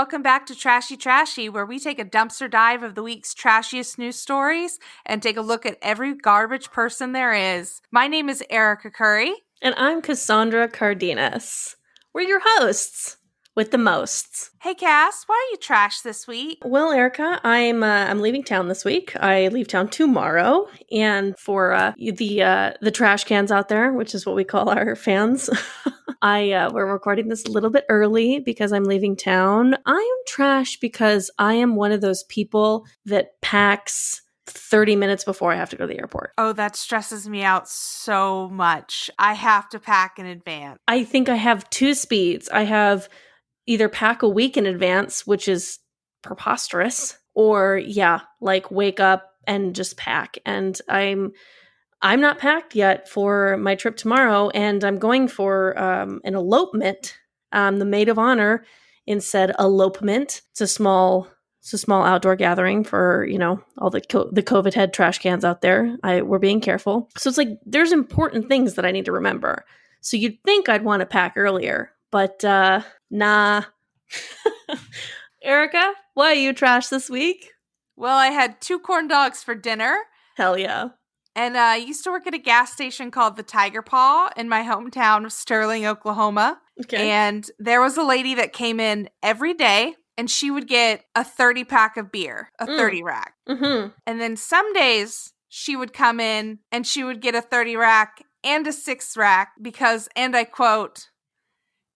welcome back to Trashy Trashy, where we take a dumpster dive of the week's trashiest news stories and take a look at every garbage person there is. My name is Erica Curry. And I'm Cassandra Cardenas. We're your hosts with the mosts. Hey, Cass, why are you trash this week? Well, Erica, I'm leaving town this week. I leave town tomorrow, and for the trash cans out there, which is what we call our fans, we're recording this a little bit early because I'm leaving town. I am trash because I am one of those people that packs 30 minutes before I have to go to the airport. Oh, that stresses me out so much. I have to pack in advance. I think I have two speeds. I have either pack a week in advance, which is preposterous, or wake up and just pack. And I'm not packed yet for my trip tomorrow, and I'm going for an elopement. The maid of honor in said elopement. It's a small outdoor gathering for, all the COVID head trash cans out there. We're being careful. So it's like, there's important things that I need to remember. So you'd think I'd want to pack earlier, but nah. Erica, why are you trash this week? Well, I had 2 corn dogs for dinner. Hell yeah. And I used to work at a gas station called the Tiger Paw in my hometown of Sterling, Oklahoma. Okay. And there was a lady that came in every day, and she would get a 30-pack of beer, a 30 rack. Mm-hmm. And then some days she would come in and she would get a 30 rack and a 6 rack because, and I quote,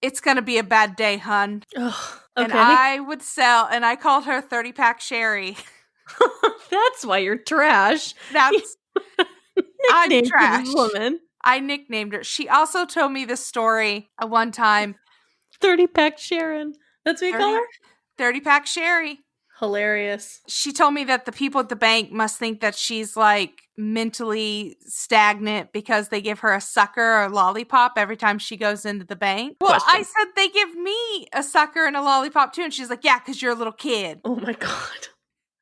"It's going to be a bad day, hun." Oh, okay. And I would sell, and I called her 30-pack Sherry. That's why you're trash. That's, I'm trash. Woman. I nicknamed her. She also told me this story at one time. 30-pack Sharon. That's what you call her? 30-pack Sherry. Hilarious. She told me that the people at the bank must think that she's like mentally stagnant because they give her a sucker or a lollipop every time she goes into the bank. Well, I said they give me a sucker and a lollipop too. And she's like, yeah, because you're a little kid. Oh my God.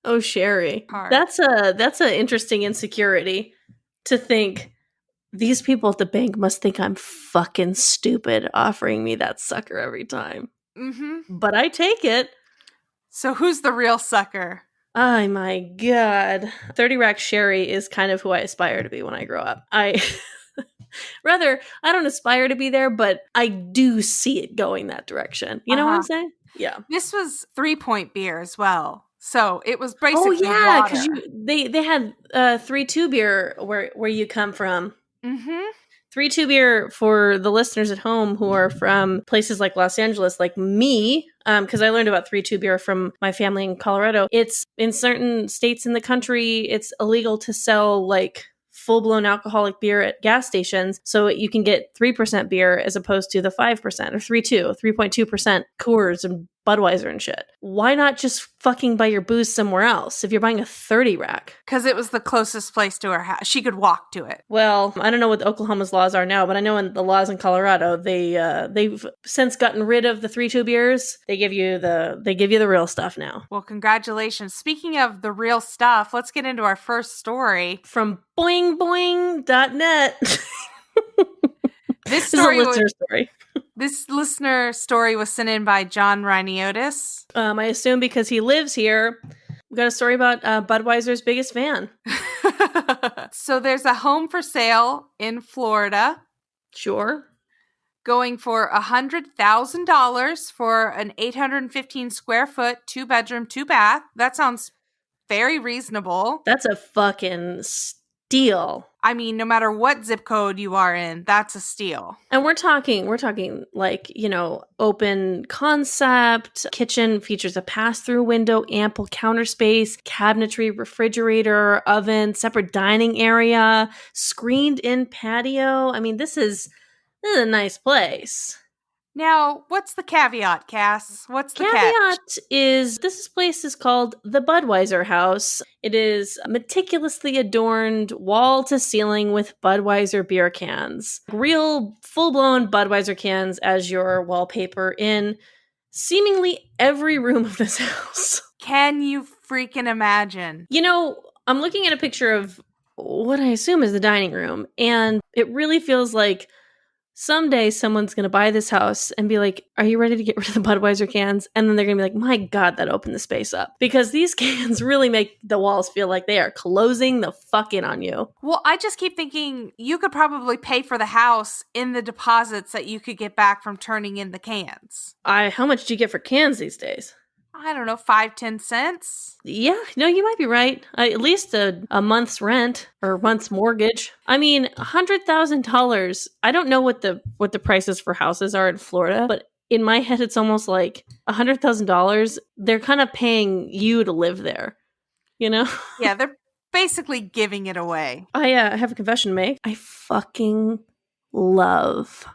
Oh, Sherry. Hard. That's a interesting insecurity to think these people at the bank must think I'm fucking stupid offering me that sucker every time. Mm-hmm. But I take it. So who's the real sucker? Oh my God. 30 Rack Sherry is kind of who I aspire to be when I grow up. I don't aspire to be there, but I do see it going that direction. You know what I'm saying? Yeah. This was 3-point beer as well. So it was basically because they had 3-2 beer where you come from. Mm-hmm. 3-2 beer for the listeners at home who are from places like Los Angeles, like me, because I learned about 3-2 beer from my family in Colorado. It's in certain states in the country, it's illegal to sell like full-blown alcoholic beer at gas stations. So you can get 3% beer as opposed to the 5% or 3.2% Coors and Budweiser and shit. Why not just fucking buy your booze somewhere else if you're buying a 30 rack? Because it was the closest place to her house. She could walk to it. Well, I don't know what Oklahoma's laws are now, but I know in the laws in Colorado, they've since gotten rid of the 3-2 beers. They give you the real stuff now. Well, congratulations. Speaking of the real stuff, let's get into our first story. From boingboing.net. This listener story was sent in by John Reiniotis. I assume because he lives here. We got a story about Budweiser's biggest fan. So there's a home for sale in Florida. Sure. Going for $100,000 for an 815 square foot, 2-bedroom, 2-bath. That sounds very reasonable. That's a fucking steal. I mean, no matter what zip code you are in, that's a steal. And we're talking like, open concept, kitchen features a pass-through window, ample counter space, cabinetry, refrigerator, oven, separate dining area, screened-in patio. I mean, this is a nice place. Now, what's the caveat, Cass? What's the caveat catch? Is this place is called the Budweiser House. It is meticulously adorned wall to ceiling with Budweiser beer cans. Real full-blown Budweiser cans as your wallpaper in seemingly every room of this house. Can you freaking imagine? I'm looking at a picture of what I assume is the dining room, and it really feels like someday someone's going to buy this house and be like, are you ready to get rid of the Budweiser cans? And then they're going to be like, my God, that opened the space up. Because these cans really make the walls feel like they are closing the fuck in on you. Well, I just keep thinking you could probably pay for the house in the deposits that you could get back from turning in the cans. How much do you get for cans these days? I don't know, 5-10 cents. Yeah, no, you might be right. At least a month's rent or a month's mortgage. I mean, $100,000. I don't know what the prices for houses are in Florida, but in my head, it's almost like $100,000. They're kind of paying you to live there, you know? Yeah, they're basically giving it away. I have a confession to make. I fucking love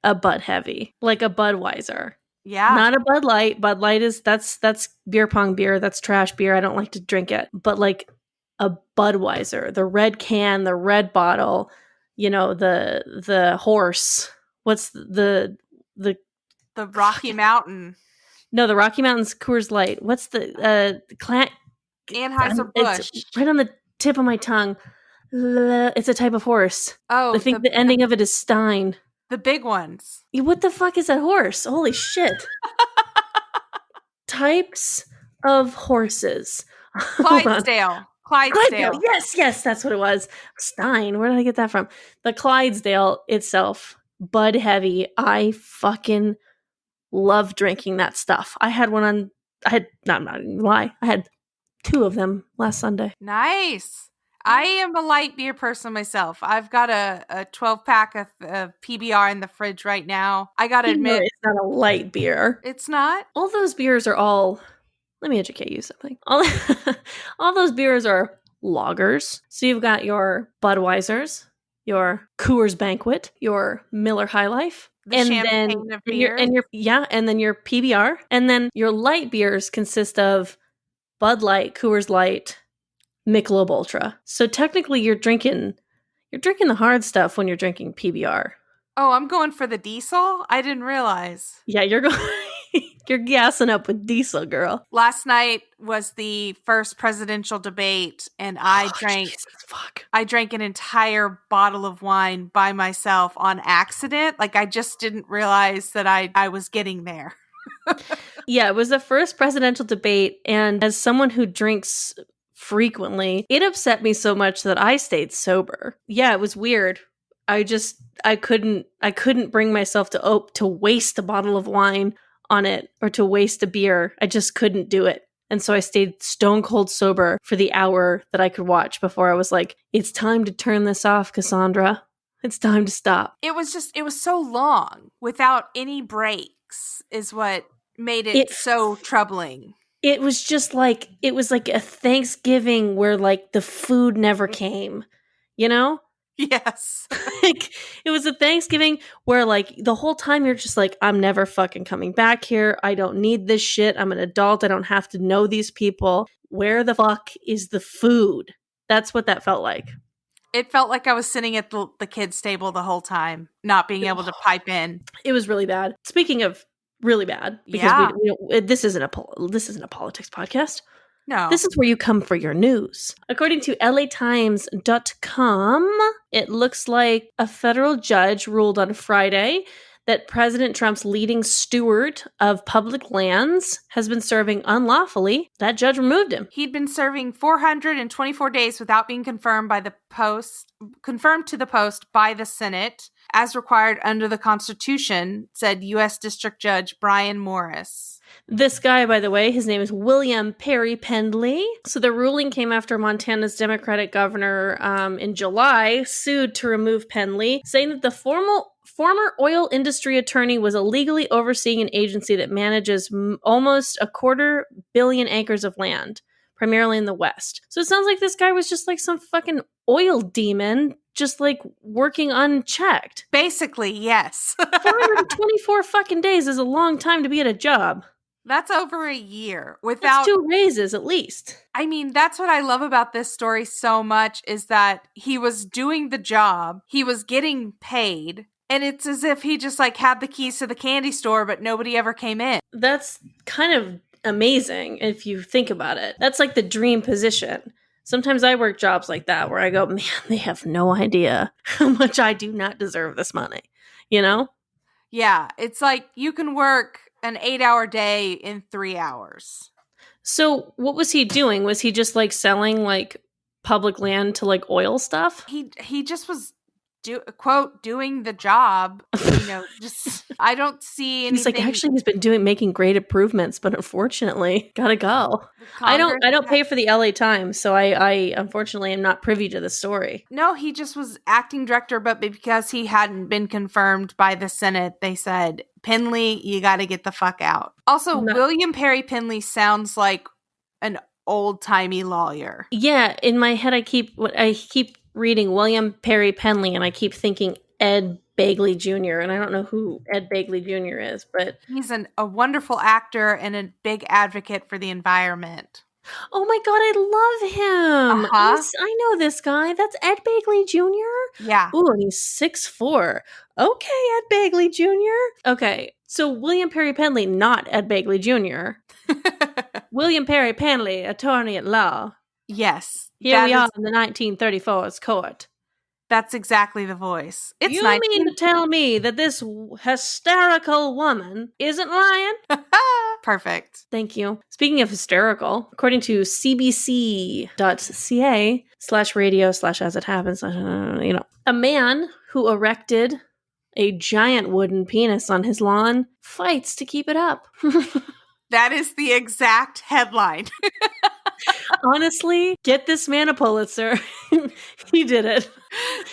a Bud Heavy, like a Budweiser. Yeah. Not a Bud Light. Bud Light that's beer pong beer. That's trash beer. I don't like to drink it. But like a Budweiser, the red can, the red bottle, you know, the horse. What's the Rocky Mountain. No, the Rocky Mountain's Coors Light. What's the Anheuser-Busch. It's right on the tip of my tongue. It's a type of horse. Oh, I think the ending of it is Stein. The big ones. What the fuck is that horse? Holy shit. Types of horses. Clydesdale. Clydesdale. Yes, that's what it was. Stein. Where did I get that from? The Clydesdale itself. Bud Heavy. I fucking love drinking that stuff. I had one on. I'm not even lie. I had 2 of them last Sunday. Nice. I am a light beer person myself. I've got a 12-pack of PBR in the fridge right now. I gotta admit, it's not a light beer. It's not? All those beers are all... Let me educate you something. All those beers are lagers. So you've got your Budweisers, your Coors Banquet, your Miller High Life, the champagne of beer. And then your PBR. And then your light beers consist of Bud Light, Coors Light, Michelob Ultra. So technically you're drinking the hard stuff when you're drinking PBR. Oh, I'm going for the diesel? I didn't realize. Yeah, you're gassing up with diesel, girl. Last night was the first presidential debate and I drank an entire bottle of wine by myself on accident. Like I just didn't realize that I was getting there. Yeah, it was the first presidential debate, and as someone who drinks frequently, it upset me so much that I stayed sober. Yeah, it was weird. I couldn't bring myself to waste a bottle of wine on it or to waste a beer. I just couldn't do it. And so I stayed stone cold sober for the hour that I could watch before I was like, it's time to turn this off, Cassandra. It's time to stop. It was so long without any breaks is what made it so troubling. It was like a Thanksgiving where like the food never came, you know? Yes. Like, it was a Thanksgiving where like the whole time you're just like, I'm never fucking coming back here. I don't need this shit. I'm an adult. I don't have to know these people. Where the fuck is the food? That's what that felt like. It felt like I was sitting at the kids' table the whole time, not being able to pipe in. It was really bad. Speaking of really bad, because this isn't a politics podcast. No. This is where you come for your news. According to LATimes.com, it looks like a federal judge ruled on Friday that President Trump's leading steward of public lands has been serving unlawfully. That judge removed him. He'd been serving 424 days without being confirmed to the post by the Senate, as required under the Constitution, said U.S. District Judge Brian Morris. This guy, by the way, his name is William Perry Pendley. So the ruling came after Montana's Democratic governor in July sued to remove Pendley, saying that the former oil industry attorney was illegally overseeing an agency that manages almost 250 million acres of land, primarily in the West. So it sounds like this guy was just like some fucking oil demon, just like working unchecked. Basically, yes. 424 fucking days is a long time to be at a job. That's over a year without... That's 2 raises at least. I mean, that's what I love about this story so much is that he was doing the job, he was getting paid, and it's as if he just like had the keys to the candy store, but nobody ever came in. That's kind of amazing if you think about it. That's like the dream position. Sometimes I work jobs like that where I go, man, they have no idea how much I do not deserve this money. you know? Yeah, it's like you can work an 8-hour day in 3 hours. So what was he doing? Was he just like selling like public land to like oil stuff? He just was doing the job, just I don't see anything. He's like, actually, he's been making great improvements, but unfortunately, gotta go. I don't pay for the LA Times, so I unfortunately am not privy to the story. No, he just was acting director, but because he hadn't been confirmed by the Senate, they said, Penley, you got to get the fuck out. Also, William Perry Penley sounds like an old-timey lawyer. Yeah, in my head, I keep reading William Perry Penley, and I keep thinking Ed Begley Jr., and I don't know who Ed Begley Jr. is, but... He's a wonderful actor and a big advocate for the environment. Oh my god, I love him! I know this guy. That's Ed Begley Jr.? Yeah. Ooh, and he's 6'4". Okay, Ed Begley Jr. Okay, so William Perry Penley, not Ed Begley Jr. William Perry Penley, attorney at law. Yes. Here we are in the 1934's court. That's exactly the voice. You mean to tell me that this hysterical woman isn't lying? Perfect. Thank you. Speaking of hysterical, according to cbc.ca/radio/as it happens, a man who erected a giant wooden penis on his lawn fights to keep it up. That is the exact headline. Honestly, get this man a Pulitzer. He did it.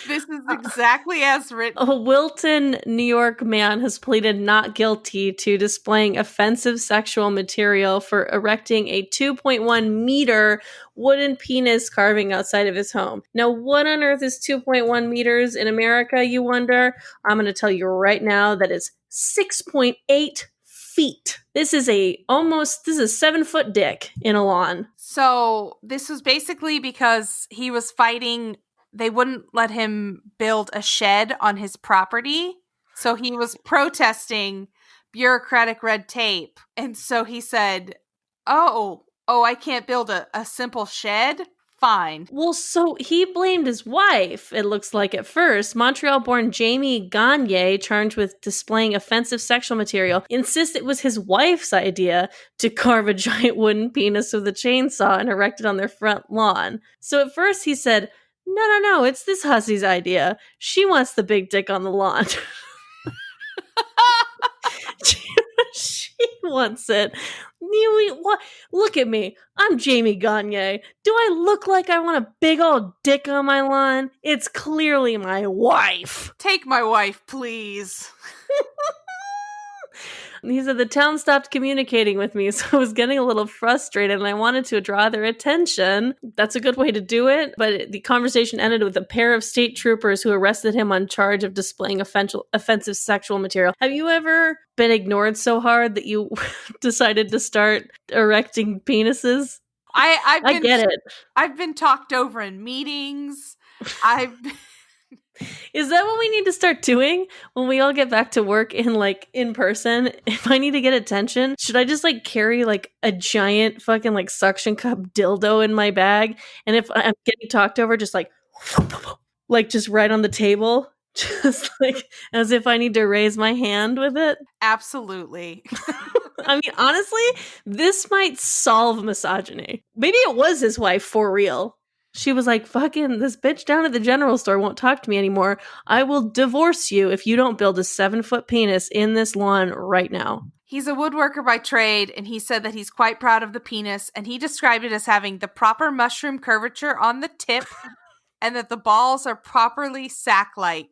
This is exactly as written. A Wilton, New York man has pleaded not guilty to displaying offensive sexual material for erecting a 2.1 meter wooden penis carving outside of his home. Now, what on earth is 2.1 meters in America, you wonder? I'm going to tell you right now that it's 6.8 feet. This is a 7-foot dick in a lawn. So this was basically because he was fighting. They wouldn't let him build a shed on his property. So he was protesting bureaucratic red tape. And so he said, oh, I can't build a simple shed? Fine. Well, so he blamed his wife, it looks like at first. Montreal-born Jamie Gagne, charged with displaying offensive sexual material, insists it was his wife's idea to carve a giant wooden penis with a chainsaw and erect it on their front lawn. So at first he said, no, it's this hussy's idea. She wants the big dick on the lawn. She wants it. Look at me. I'm Jamie Gagne. Do I look like I want a big old dick on my lawn? It's clearly my wife. Take my wife, please. He said the town stopped communicating with me, so I was getting a little frustrated and I wanted to draw their attention. That's a good way to do it, but the conversation ended with a pair of state troopers who arrested him on charge of displaying offensive sexual material. Have you ever been ignored so hard that you decided to start erecting penises? I get it. I've been talked over in meetings. Is that what we need to start doing when we all get back to work in person? If I need to get attention, should I just carry a giant fucking suction cup dildo in my bag? And if I'm getting talked over, just just right on the table, just as if I need to raise my hand with it? Absolutely. I mean, honestly, this might solve misogyny. Maybe it was his wife for real. She was like, fucking, this bitch down at the general store won't talk to me anymore. I will divorce you if you don't build a 7-foot penis in this lawn right now. He's a woodworker by trade, and he said that he's quite proud of the penis, and he described it as having the proper mushroom curvature on the tip, and that the balls are properly sack-like.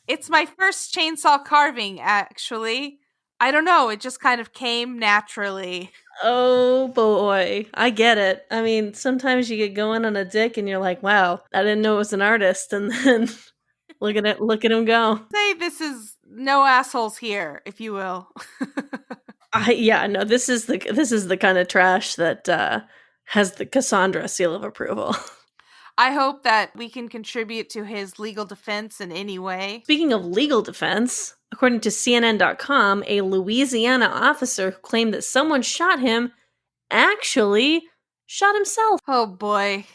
It's my first chainsaw carving, actually. I don't know, it just kind of came naturally. Oh boy, I get it. I mean, sometimes you get going on a dick and you're like, wow, I didn't know it was an artist, and then look at him go. Say this is no assholes here, if you will. This is the kind of trash that has the Cassandra seal of approval. I hope that we can contribute to his legal defense in any way. Speaking of legal defense, according to CNN.com, a Louisiana officer who claimed that someone shot him actually shot himself. Oh boy.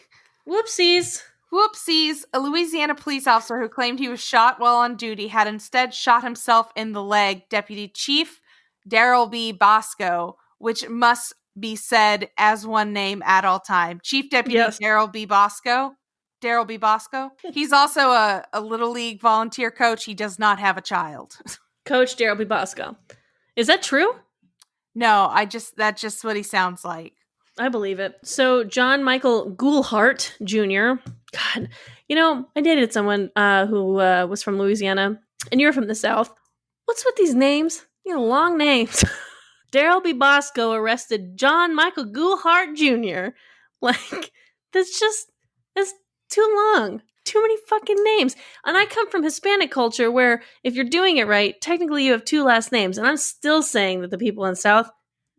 Whoopsies. Whoopsies. A Louisiana police officer who claimed he was shot while on duty had instead shot himself in the leg. Deputy Chief Daryl B. Bosco, which must be said as one name at all time. Chief Deputy Daryl B. Bosco. Daryl B. Bosco. He's also a Little League volunteer coach. He does not have a child. Coach Daryl B. Bosco. Is that true? No, that's just what he sounds like. I believe it. So John Michael Goulhart Jr. God, I dated someone who was from Louisiana, and you're from the South. What's with these names? Long names. Daryl B. Bosco arrested John Michael Goulhart Jr. That's too long. Too many fucking names. And I come from Hispanic culture where if you're doing it right, technically you have 2 last names. And I'm still saying that the people in the South,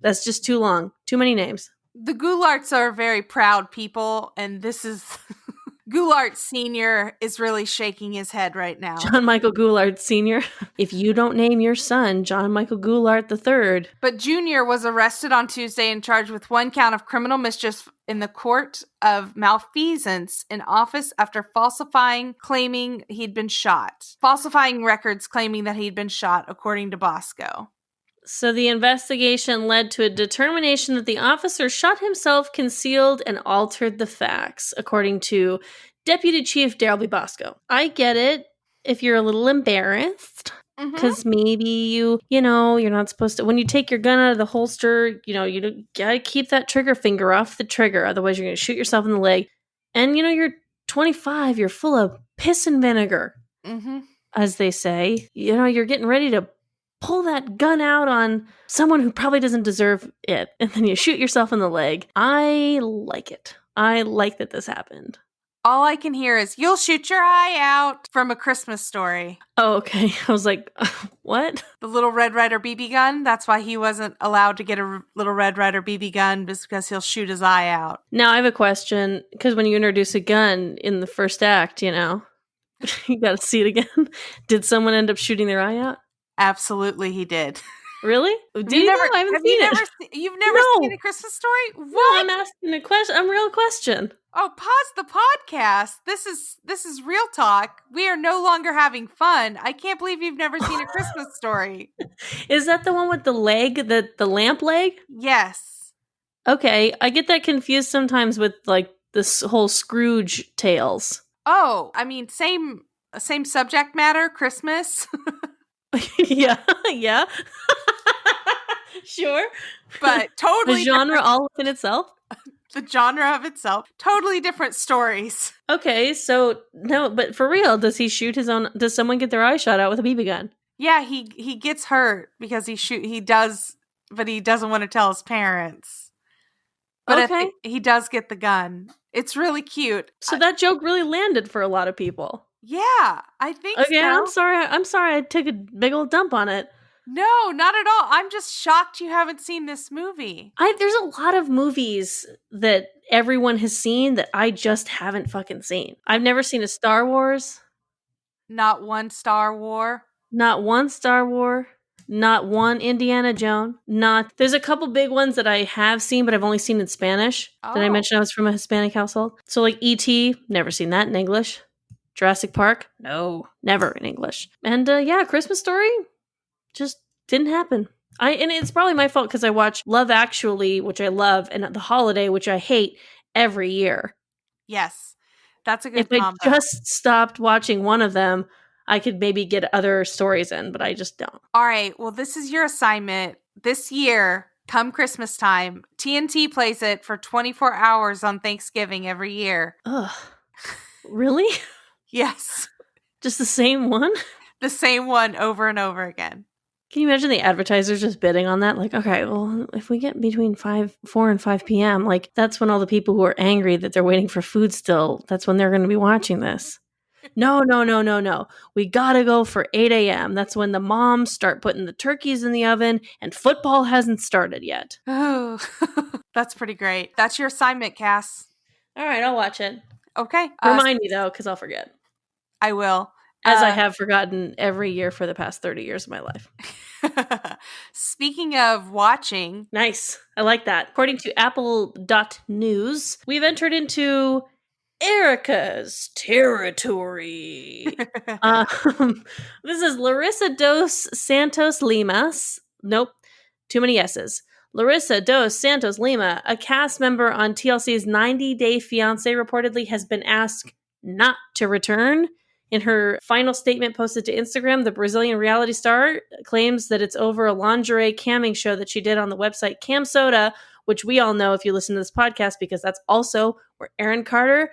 that's just too long. Too many names. The Goularts are very proud people, and this is... Goulart Sr. is really shaking his head right now. John Michael Goulart Sr. If you don't name your son John Michael Goulart III. But Jr. was arrested on Tuesday and charged with 1 count of criminal mischief in the court of malfeasance in office after falsifying records claiming that he'd been shot, according to Bosco. So the investigation led to a determination that the officer shot himself, concealed, and altered the facts, according to Deputy Chief Daryl B. Bosco. I get it if you're a little embarrassed, because maybe you're not supposed to, when you take your gun out of the holster, you gotta keep that trigger finger off the trigger, otherwise you're gonna shoot yourself in the leg. And you're 25, you're full of piss and vinegar, as they say. You're getting ready to pull that gun out on someone who probably doesn't deserve it, and then you shoot yourself in the leg. I like it. I like that this happened. All I can hear is, "You'll shoot your eye out," from A Christmas Story. Oh, okay. I was like, what? The Little Red Ryder BB gun? That's why he wasn't allowed to get a Little Red Ryder BB gun, because he'll shoot his eye out. Now I have a question, because when you introduce a gun in the first act, you gotta see it again. Did someone end up shooting their eye out? Absolutely, he did. Really? Did you? I haven't seen it. You've never seen A Christmas Story? What? No, I'm asking a question. A real question. Oh, pause the podcast. This is real talk. We are no longer having fun. I can't believe you've never seen A Christmas Story. Is that the one with the leg, the lamp leg? Yes. Okay, I get that confused sometimes with this whole Scrooge tales. Oh, I mean, same subject matter, Christmas. yeah. Sure. But totally the genre different. All within itself? The genre of itself. Totally different stories. Okay, so no, but for real, does he shoot his own? Does someone get their eye shot out with a BB gun? Yeah, he gets hurt because he does, but he doesn't want to tell his parents. But okay. He does get the gun. It's really cute. So that joke really landed for a lot of people. Yeah, I think so. Okay, I'm sorry I took a big old dump on it. No, not at all. I'm just shocked you haven't seen this movie. There's a lot of movies that everyone has seen that I just haven't fucking seen. I've never seen a Star Wars. Not one Star Wars. Not one Star Wars. Not one Indiana Jones. There's a couple big ones that I have seen, but I've only seen in Spanish. Oh. Did I mention I was from a Hispanic household? So E.T., never seen that in English. Jurassic Park? No, never in English. And Christmas Story just didn't happen. And it's probably my fault because I watch Love Actually, which I love, and The Holiday, which I hate, every year. Yes, that's a good combo. If I just stopped watching one of them, I could maybe get other stories in, but I just don't. All right, well, this is your assignment. This year, come Christmas time, TNT plays it for 24 hours on Thanksgiving every year. Ugh. Really? Yes. Just the same one? The same one over and over again. Can you imagine the advertisers just bidding on that? Okay, well, if we get between 4 and 5 p.m., that's when all the people who are angry that they're waiting for food still, that's when they're going to be watching this. No. We got to go for 8 a.m. That's when the moms start putting the turkeys in the oven and football hasn't started yet. Oh, that's pretty great. That's your assignment, Cass. All right, I'll watch it. Okay. Remind me, though, because I'll forget. I will. As I have forgotten every year for the past 30 years of my life. Speaking of watching. Nice. I like that. According to Apple.News, we've entered into Erica's territory. This is Larissa dos Santos Limas. Nope, too many S's. Larissa dos Santos Lima, a cast member on TLC's 90 Day Fiancé, reportedly has been asked not to return. In her final statement posted to Instagram, the Brazilian reality star claims that it's over a lingerie camming show that she did on the website Cam Soda, which we all know if you listen to this podcast, because that's also where Aaron Carter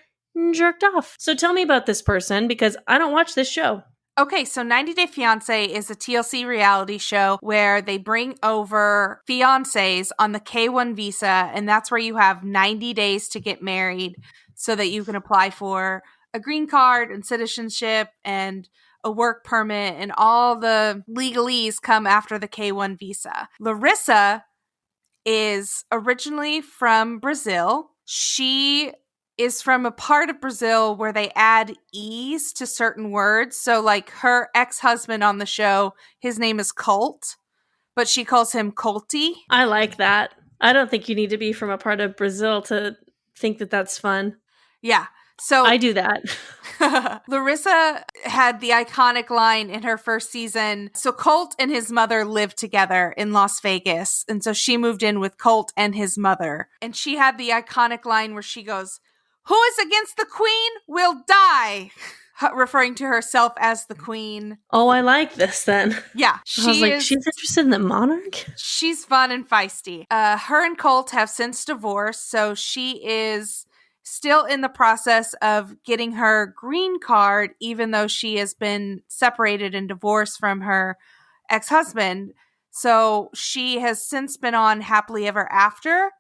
jerked off. So tell me about this person, because I don't watch this show. Okay, so 90 Day Fiancé is a TLC reality show where they bring over fiancés on the K1 visa, and that's where you have 90 days to get married so that you can apply for a green card and citizenship and a work permit, and all the legalese come after the K1 visa. Larissa is originally from Brazil. She is from a part of Brazil where they add E's to certain words. So like her ex-husband on the show, his name is Colt, but she calls him Colty. I like that. I don't think you need to be from a part of Brazil to think that that's fun. Yeah. So I do that. Larissa had the iconic line in her first season. So Colt and his mother lived together in Las Vegas. And so she moved in with Colt and his mother. And she had the iconic line where she goes, "Who is against the queen will die," referring to herself as the queen. Oh, I like this then. Yeah. I was like, she's interested in the monarch? She's fun and feisty. Her and Colt have since divorced, so she is still in the process of getting her green card, even though she has been separated and divorced from her ex-husband. So she has since been on Happily Ever After,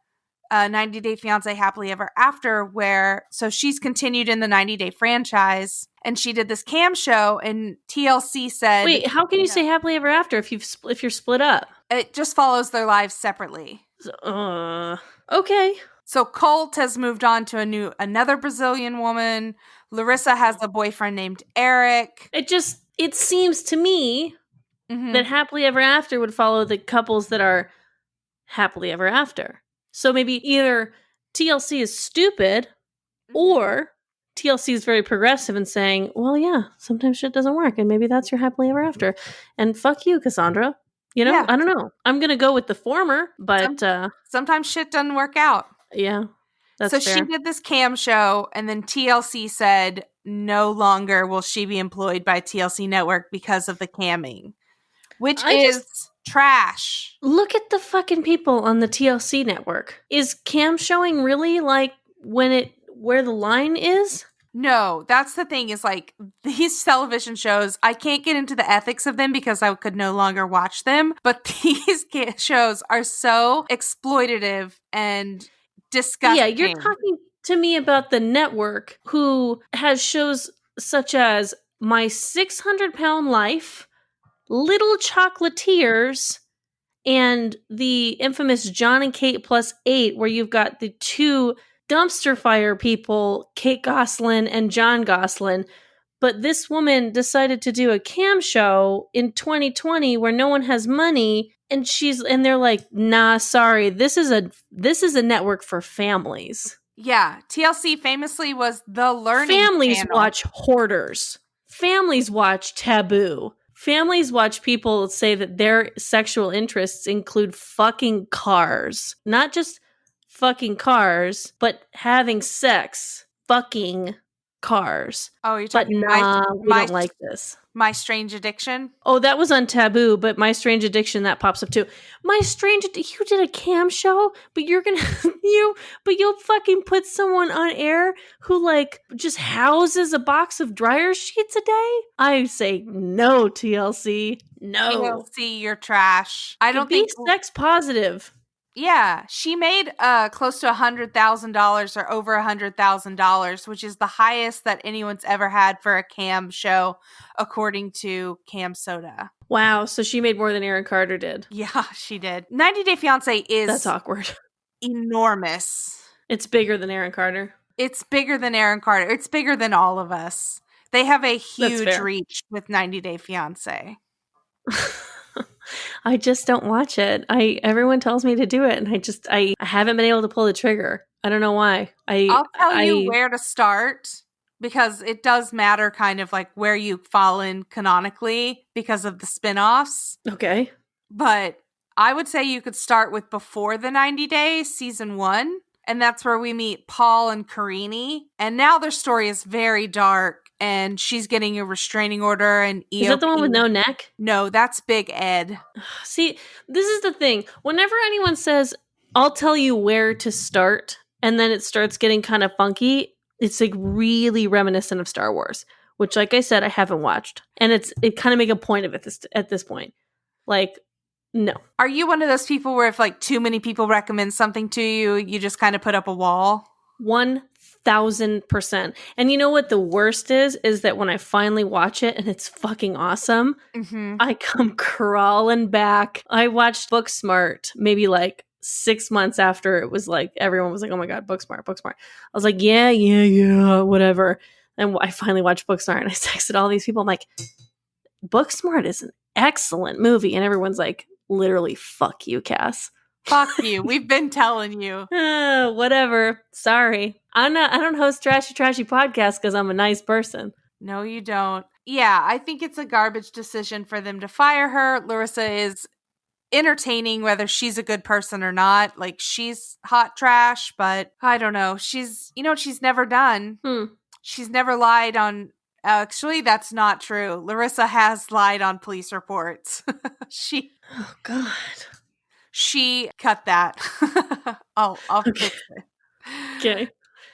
90 Day Fiancé Happily Ever After, so she's continued in the 90 Day franchise, and she did this cam show, and TLC said... Wait, how can you say Happily Ever After if you're split up? It just follows their lives separately. Okay. So Colt has moved on to another Brazilian woman. Larissa has a boyfriend named Eric. It seems to me that Happily Ever After would follow the couples that are Happily Ever After. So maybe either TLC is stupid or TLC is very progressive and saying, well, yeah, sometimes shit doesn't work, and maybe that's your Happily Ever After. And fuck you, Cassandra. You know, yeah. I don't know. I'm going to go with the former, but... sometimes shit doesn't work out. Yeah, that's so fair. She did this cam show, and then TLC said no longer will she be employed by TLC Network because of the camming, which is trash. Look at the fucking people on the TLC Network. Is cam showing really like where the line is? No, that's the thing, is like these television shows, I can't get into the ethics of them because I could no longer watch them, but these shows are so exploitative and disgusting. Yeah, you're talking to me about the network, who has shows such as My 600-Pound Life, Little Chocolatiers, and the infamous John and Kate Plus 8, where you've got the two dumpster fire people, Kate Gosselin and John Gosselin. But this woman decided to do a cam show in 2020 where no one has money, and they're like, nah, sorry, this is a network for families. Yeah, TLC famously was the learning Families channel. Watch Hoarders. Families watch Taboo. Families watch people say that their sexual interests include fucking cars. Not just fucking cars, but having sex fucking cars. Oh, you're talking we don't like this. My Strange Addiction? Oh, that was on Taboo, but My Strange Addiction, that pops up too. You did a cam show, but you'll fucking put someone on air who like just houses a box of dryer sheets a day? I say no, TLC. No. TLC, you're trash. I don't think sex positive. Yeah, she made close to $100,000 or over $100,000, which is the highest that anyone's ever had for a cam show, according to Cam Soda. Wow, so she made more than Aaron Carter did. Yeah, she did. 90 Day Fiancé is... That's awkward. Enormous. It's bigger than Aaron Carter. It's bigger than Aaron Carter. It's bigger than all of us. They have a huge reach with 90 Day Fiancé. I just don't watch it. Everyone tells me to do it, and I haven't been able to pull the trigger. I don't know why. I'll tell you where to start because it does matter kind of like where you fall in canonically because of the spin-offs. Okay. But I would say you could start with Before the 90 Days, season 1. And that's where we meet Paul and Karini. And now their story is very dark. And she's getting a restraining order and EOP. Is that the one with no neck? No, that's Big Ed. See, this is the thing. Whenever anyone says, I'll tell you where to start, and then it starts getting kind of funky, it's like really reminiscent of Star Wars, which, like I said, I haven't watched. And it kind of make a point of it at this point. Like, no. Are you one of those people where if like too many people recommend something to you, you just kind of put up a wall? 1000%. And you know what the worst is that when I finally watch it and it's fucking awesome, I come crawling back. I watched Booksmart maybe like 6 months after it was like, everyone was like, oh my God, Booksmart. I was like, yeah, whatever. And I finally watched Booksmart and I texted all these people. I'm like, Booksmart is an excellent movie. And everyone's like, literally, fuck you, Cass. Fuck you. We've been telling you. Whatever. Sorry. I don't host trashy podcasts because I'm a nice person. No, you don't. Yeah, I think it's a garbage decision for them to fire her. Larissa is entertaining whether she's a good person or not. Like, she's hot trash, but I don't know. She's never done. She's never lied on... Actually, that's not true. Larissa has lied on police reports. Oh, God. She cut that. I'll fix it. Okay.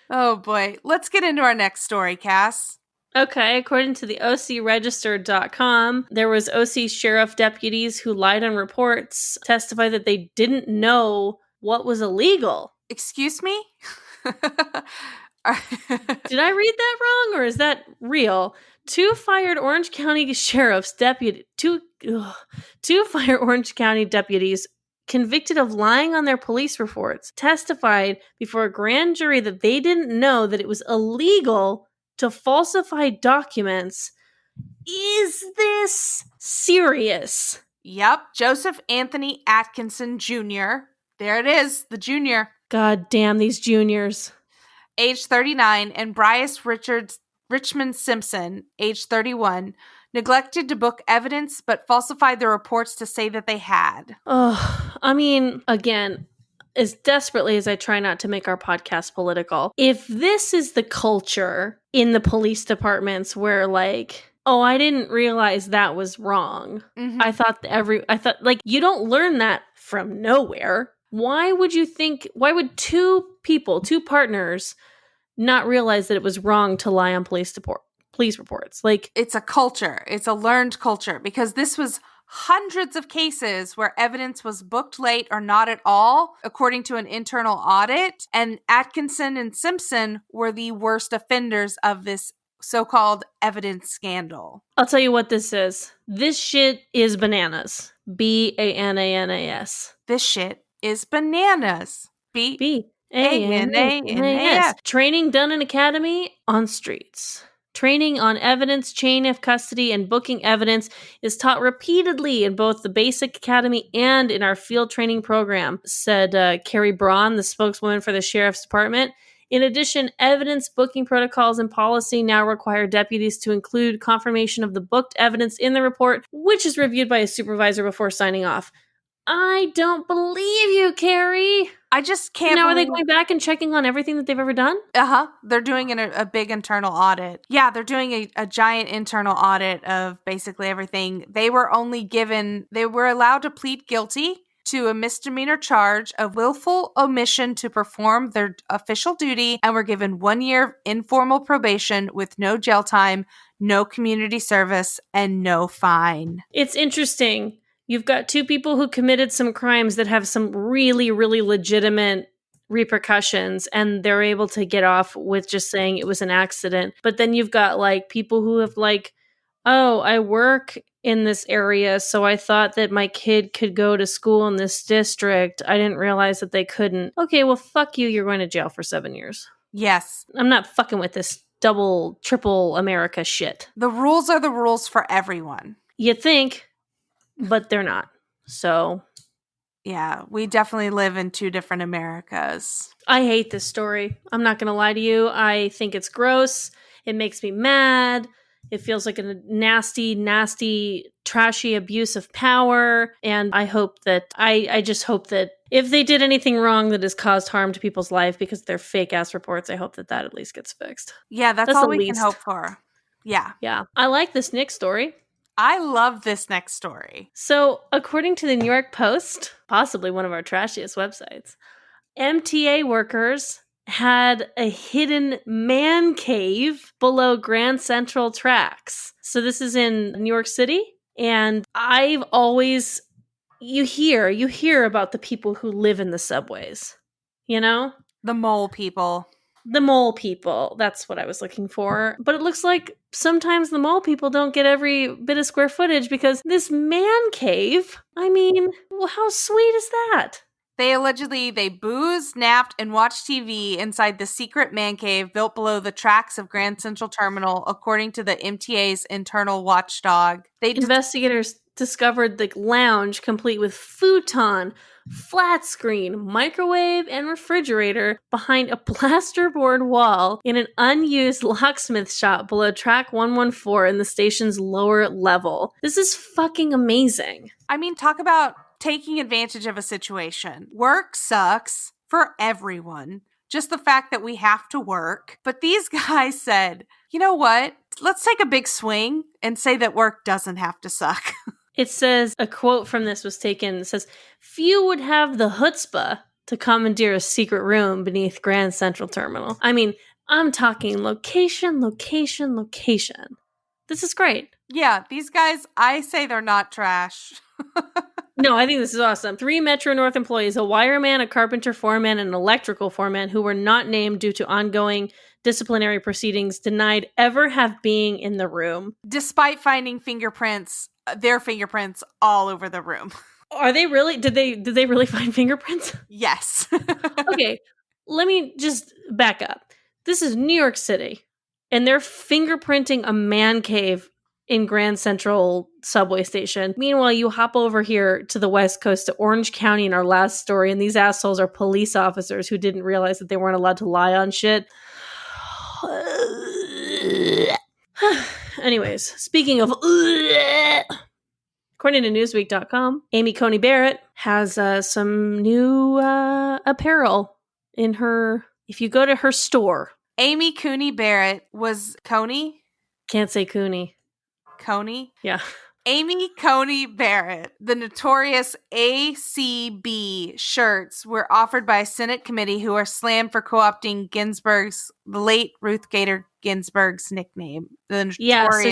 Oh, boy. Let's get into our next story, Cass. Okay, according to the OCRegister.com, there was OC sheriff deputies who lied on reports, testified that they didn't know what was illegal. Excuse me? Did I read that wrong, or is that real? Two fired Orange County deputies convicted of lying on their police reports testified before a grand jury that they didn't know that it was illegal to falsify documents. Is this serious? Yep. Joseph Anthony Atkinson Jr. There it is, the junior. God damn these juniors. Age 39, and Bryce Richmond Simpson, age 31, neglected to book evidence but falsified the reports to say that they had. Oh, I mean, again, as desperately as I try not to make our podcast political, if this is the culture in the police departments where like, oh, I didn't realize that was wrong. I thought like, you don't learn that from nowhere. Why would two partners not realize that it was wrong to lie on police reports? Like, it's a culture. It's a learned culture because this was hundreds of cases where evidence was booked late or not at all, according to an internal audit. And Atkinson and Simpson were the worst offenders of this so-called evidence scandal. I'll tell you what this is. This shit is bananas. BANANAS. This shit is bananas. BANANAS. Training done in academy on streets. Training on evidence, chain of custody, and booking evidence is taught repeatedly in both the basic academy and in our field training program, said Carrie Braun, the spokeswoman for the sheriff's department. In addition, evidence booking protocols and policy now require deputies to include confirmation of the booked evidence in the report, which is reviewed by a supervisor before signing off. I don't believe you, Carrie. I just can't. Now, are they going back and checking on everything that they've ever done? They're doing a big internal audit. Yeah, they're doing a giant internal audit of basically everything. They were allowed to plead guilty to a misdemeanor charge of willful omission to perform their official duty and were given 1 year informal probation with no jail time, no community service, and no fine. It's interesting. You've got two people who committed some crimes that have some really, really legitimate repercussions, and they're able to get off with just saying it was an accident. But then you've got like people who have like, oh, I work in this area, so I thought that my kid could go to school in this district. I didn't realize that they couldn't. Okay, well, fuck you. You're going to jail for 7 years. Yes. I'm not fucking with this double, triple America shit. The rules are the rules for everyone. You think, but they're not. So yeah, we definitely live in two different Americas. I hate this story. I'm not going to lie to you. I think it's gross. It makes me mad. It feels like a nasty, nasty, trashy abuse of power. And I hope that, I just hope that if they did anything wrong that has caused harm to people's life because they're fake ass reports, I hope that that at least gets fixed. Yeah, that's all we can hope for. Yeah. Yeah. I like this Nick story. I love this next story. So, according to the New York Post, possibly one of our trashiest websites, MTA workers had a hidden man cave below Grand Central tracks. So this is in New York City, and I've always you hear about the people who live in the subways. You know? The mole people. The mole people. That's what I was looking for. But it looks like sometimes the mole people don't get every bit of square footage because this man cave, I mean, well, how sweet is that? They allegedly, boozed, napped, and watched TV inside the secret man cave built below the tracks of Grand Central Terminal, according to the MTA's internal watchdog. Investigators discovered the lounge complete with futon, flat screen, microwave, and refrigerator behind a plasterboard wall in an unused locksmith shop below track 114 in the station's lower level. This is fucking amazing. I mean, talk about taking advantage of a situation. Work sucks for everyone. Just the fact that we have to work. But these guys said, you know what? Let's take a big swing and say that work doesn't have to suck. It says, a quote from this was taken, it says, few would have the chutzpah to commandeer a secret room beneath Grand Central Terminal. I mean, I'm talking location, location, location. This is great. Yeah, these guys, I say they're not trash. No, I think this is awesome. 3 Metro North employees, a wireman, a carpenter foreman, and an electrical foreman who were not named due to ongoing disciplinary proceedings denied ever have being in the room. Despite finding their fingerprints all over the room. Are they really? Did they really find fingerprints? Yes. Okay, let me just back up. This is New York City, and they're fingerprinting a man cave in Grand Central subway station. Meanwhile, you hop over here to the West Coast to Orange County in our last story, and these assholes are police officers who didn't realize that they weren't allowed to lie on shit. Anyways, speaking of according to Newsweek.com, Amy Coney Barrett has some new apparel in her, if you go to her store. Amy Coney Barrett was Coney? Can't say Cooney. Coney? Yeah. Amy Coney Barrett, the notorious ACB shirts were offered by a Senate committee who are slammed for co-opting the late Ruth Bader Ginsburg's nickname. Yeah, so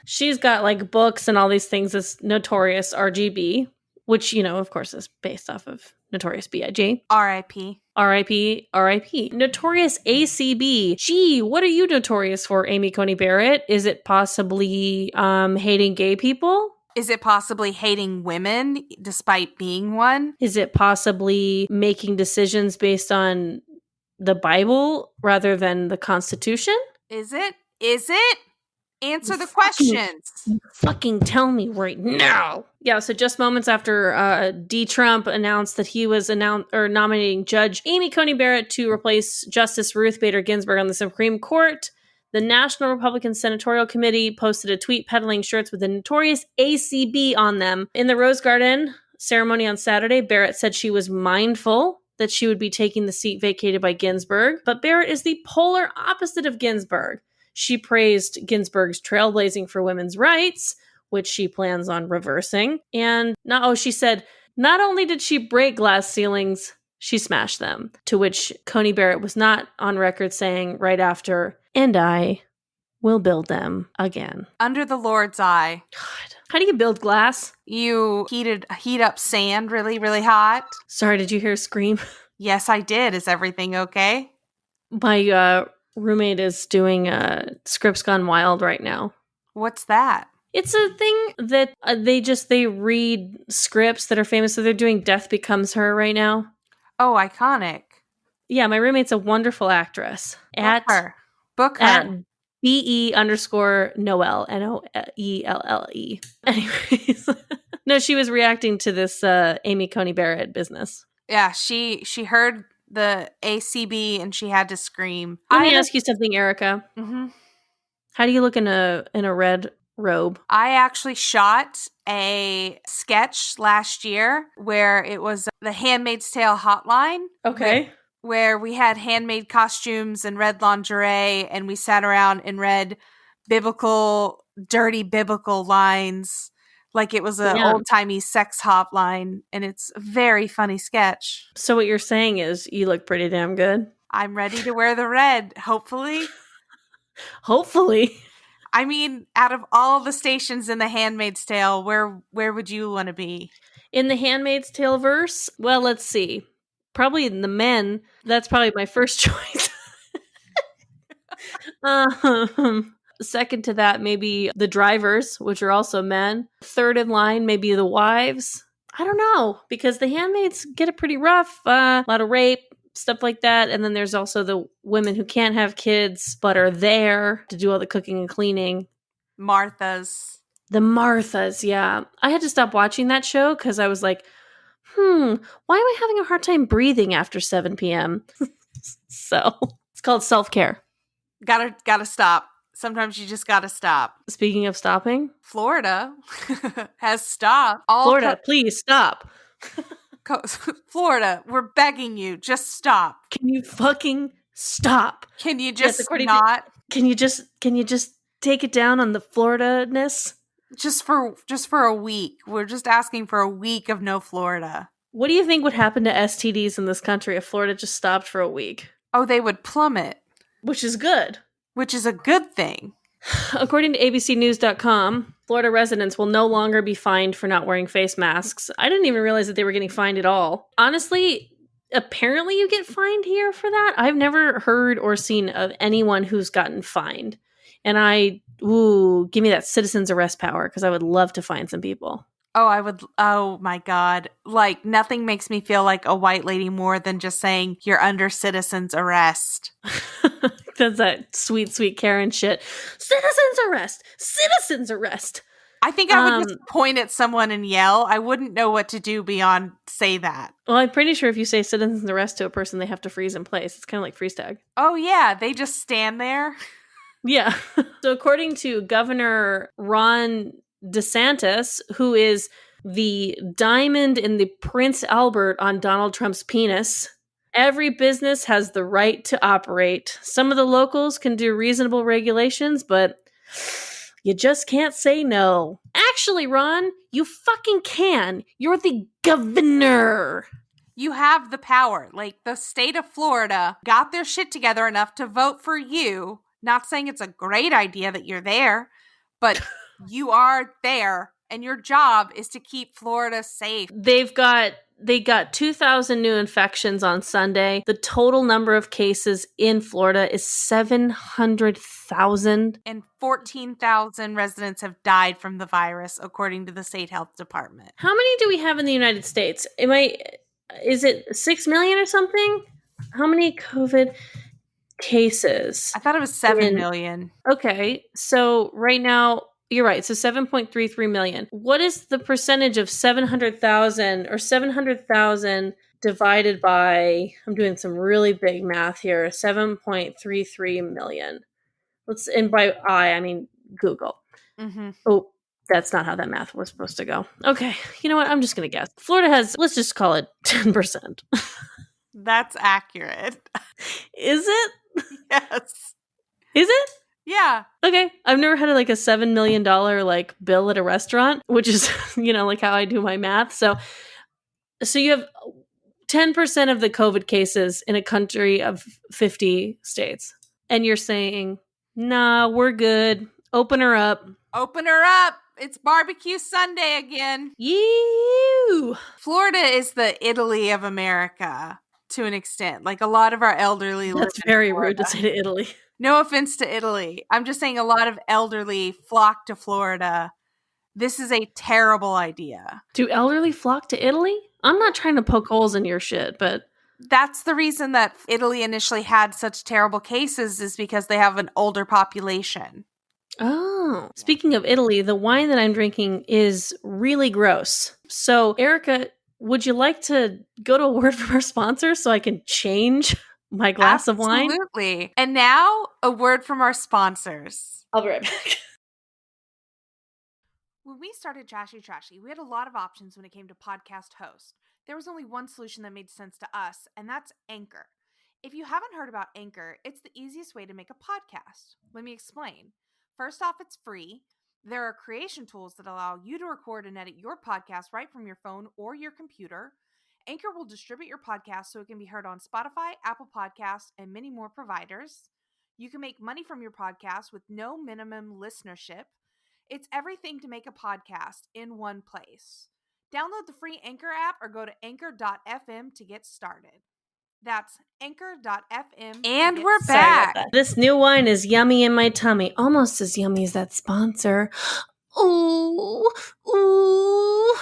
she's got like books and all these things as Notorious RGB, which, you know, of course is based off of Notorious B.I.G. R.I.P. R.I.P. R.I.P. Notorious ACB. Gee, what are you notorious for, Amy Coney Barrett? Is it possibly hating gay people? Is it possibly hating women despite being one? Is it possibly making decisions based on the Bible rather than the Constitution? Is it? Answer the questions. Fucking tell me right now. Yeah, so just moments after Trump announced that he was nominating Judge Amy Coney Barrett to replace Justice Ruth Bader Ginsburg on the Supreme Court, the National Republican Senatorial Committee posted a tweet peddling shirts with the notorious ACB on them. In the Rose Garden ceremony on Saturday, Barrett said she was mindful that she would be taking the seat vacated by Ginsburg, but Barrett is the polar opposite of Ginsburg. She praised Ginsburg's trailblazing for women's rights, which she plans on reversing. And she said, not only did she break glass ceilings, she smashed them. To which Coney Barrett was not on record saying right after, and I will build them again. Under the Lord's eye. God. How do you build glass? You heat up sand really, really hot. Sorry, did you hear a scream? Yes, I did. Is everything okay? My roommate is doing Scripts Gone Wild right now. What's that? It's a thing that they read scripts that are famous. So they're doing Death Becomes Her right now. Oh, iconic. Yeah, my roommate's a wonderful actress. Book her. At BE_Noelle, NOELLE. Anyways, No, she was reacting to this Amy Coney Barrett business. Yeah, she heard the ACB and she had to scream. Let me ask you something, Erica. Mm-hmm. How do you look in a red robe? I actually shot a sketch last year where it was the Handmaid's Tale hotline. Okay. Where we had handmade costumes and red lingerie, and we sat around and read dirty biblical lines like it was an old-timey sex hotline, and it's a very funny sketch. So what you're saying is you look pretty damn good. I'm ready to wear the red, hopefully. Hopefully. I mean, out of all the stations in The Handmaid's Tale, where would you want to be? In the Handmaid's Tale verse? Well, let's see. Probably in the men. That's probably my first choice. Second to that, maybe the drivers, which are also men. Third in line, maybe the wives. I don't know, because the handmaids get it pretty rough. A lot of rape, stuff like that. And then there's also the women who can't have kids, but are there to do all the cooking and cleaning. Marthas. The Marthas, yeah. I had to stop watching that show because I was like, why am I having a hard time breathing after 7 p.m.? So it's called self-care. Gotta stop. Sometimes you just gotta stop. Speaking of stopping, Florida has stopped. Florida, please stop. Florida, we're begging you, just stop. Can you fucking stop? Can you just not? Can you just take it down on the Florida-ness? Just for a week. We're just asking for a week of no Florida. What do you think would happen to STDs in this country if Florida just stopped for a week? Oh, they would plummet. Which is good. Which is a good thing. According to abcnews.com, Florida residents will no longer be fined for not wearing face masks. I didn't even realize that they were getting fined at all. Honestly, apparently you get fined here for that. I've never heard or seen of anyone who's gotten fined. And give me that citizen's arrest power because I would love to find some people. Oh my God. Like, nothing makes me feel like a white lady more than just saying you're under citizen's arrest. That's that sweet, sweet Karen shit. Citizen's arrest! Citizen's arrest! I think I would just point at someone and yell. I wouldn't know what to do beyond say that. Well, I'm pretty sure if you say citizen's arrest to a person, they have to freeze in place. It's kind of like freeze tag. Oh, yeah. They just stand there. Yeah. So according to Governor Ron DeSantis, who is the diamond in the Prince Albert on Donald Trump's penis, every business has the right to operate. Some of the locals can do reasonable regulations, but you just can't say no. Actually, Ron, you fucking can. You're the governor. You have the power. Like, the state of Florida got their shit together enough to vote for you. Not saying it's a great idea that you're there, but you are there, and your job is to keep Florida safe. They got 2,000 new infections on Sunday. The total number of cases in Florida is 700,000. And 14,000 residents have died from the virus, according to the state health department. How many do we have in the United States? Is it 6 million or something? How many COVID cases? I thought it was 7 million. Okay, so right now, you're right. So 7.33 million. What is the percentage of 700,000 or 700,000 divided by, I'm doing some really big math here, 7.33 million. And by I mean Google. Mm-hmm. Oh, that's not how that math was supposed to go. Okay, you know what? I'm just going to guess. Florida has, let's just call it 10%. That's accurate. Is it? Yes. Is it? Yeah. Okay. I've never had a $7 million bill at a restaurant, which is, like how I do my math. So you have 10% of the COVID cases in a country of 50 states. And you're saying, nah, we're good. Open her up. Open her up. It's barbecue Sunday again. You. Florida is the Italy of America to an extent. Like, a lot of our elderly live That's very rude to say to Italy. No offense to Italy. I'm just saying a lot of elderly flock to Florida. This is a terrible idea. Do elderly flock to Italy? I'm not trying to poke holes in your shit, but... That's the reason that Italy initially had such terrible cases, is because they have an older population. Oh. Speaking of Italy, the wine that I'm drinking is really gross. So, Erica, would you like to go to a word from our sponsor so I can change my glass of wine? Absolutely. And now, a word from our sponsors. I'll be right back. When we started Trashy, we had a lot of options when it came to podcast host. There was only one solution that made sense to us, and that's Anchor. If you haven't heard about Anchor, it's the easiest way to make a podcast. Let me explain. First off, it's free. There are creation tools that allow you to record and edit your podcast right from your phone or your computer. Anchor will distribute your podcast so it can be heard on Spotify, Apple Podcasts, and many more providers. You can make money from your podcast with no minimum listenership. It's everything to make a podcast in one place. Download the free Anchor app or go to anchor.fm to get started. That's anchor.fm. And we're back. This new wine is yummy in my tummy. Almost as yummy as that sponsor. Ooh, ooh.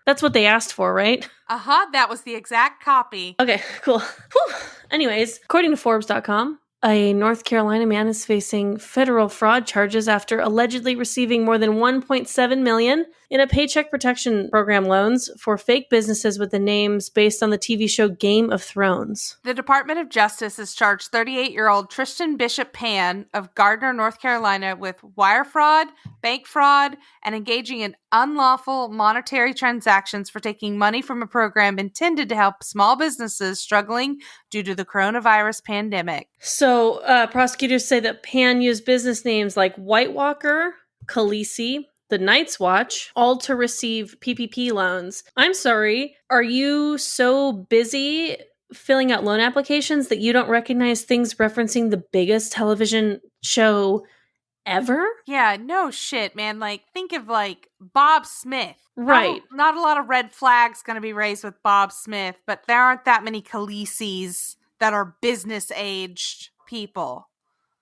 That's what they asked for, right? That was the exact copy. Okay, cool. Whew. Anyways, according to Forbes.com, a North Carolina man is facing federal fraud charges after allegedly receiving more than $1.7 million in a Paycheck Protection Program loans for fake businesses with the names based on the TV show Game of Thrones. The Department of Justice has charged 38-year-old Tristan Bishop Pan of Gardner, North Carolina with wire fraud, bank fraud, and engaging in unlawful monetary transactions for taking money from a program intended to help small businesses struggling due to the coronavirus pandemic. So, prosecutors say that Pan used business names like White Walker, Khaleesi, the Night's Watch, all to receive PPP loans. I'm sorry, are you so busy filling out loan applications that you don't recognize things referencing the biggest television show ever? Yeah, no shit, man. Like, think of, like, Bob Smith. Right. Not a lot of red flags going to be raised with Bob Smith, but there aren't that many Khaleesi's that are business-aged people.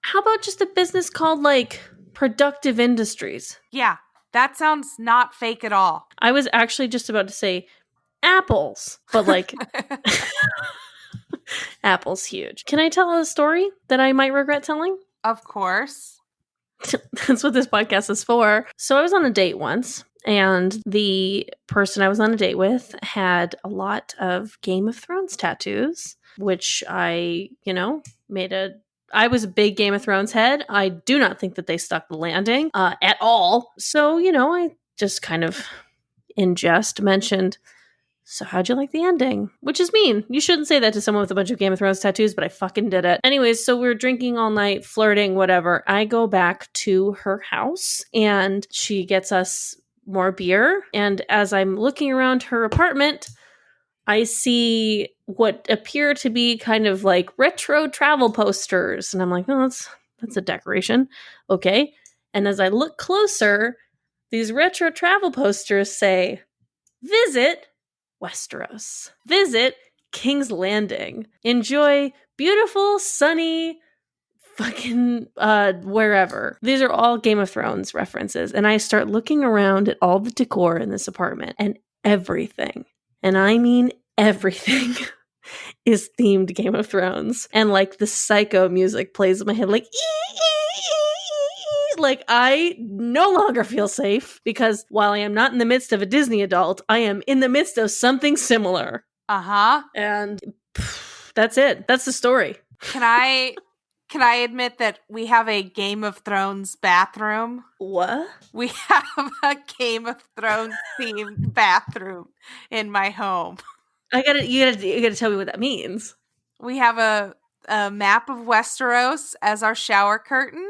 How about just a business called, like, Productive Industries? Yeah, that sounds not fake at all. I was actually just about to say apples, but, like, apple's huge. Can I tell a story that I might regret telling? Of course. That's what this podcast is for. So I was on a date once, and the person I was on a date with had a lot of Game of Thrones tattoos, which I was a big Game of Thrones head. I do not think that they stuck the landing at all. So, I just kind of in jest mentioned, so how'd you like the ending? Which is mean. You shouldn't say that to someone with a bunch of Game of Thrones tattoos, but I fucking did it. Anyways, so we're drinking all night, flirting, whatever. I go back to her house and she gets us more beer. And as I'm looking around her apartment, I see what appear to be kind of like retro travel posters. And I'm like, oh, that's a decoration. Okay. And as I look closer, these retro travel posters say, visit Westeros. Visit King's Landing. Enjoy beautiful, sunny, fucking wherever. These are all Game of Thrones references. And I start looking around at all the decor in this apartment, and everything, and I mean everything, is themed Game of Thrones. And like the psycho music plays in my head, like like I no longer feel safe because while I am not in the midst of a Disney adult, I am in the midst of something similar. And that's it. That's the story. Can I admit that we have a Game of Thrones bathroom? What? We have a Game of Thrones themed bathroom in my home. You gotta tell me what that means. We have a map of Westeros as our shower curtain.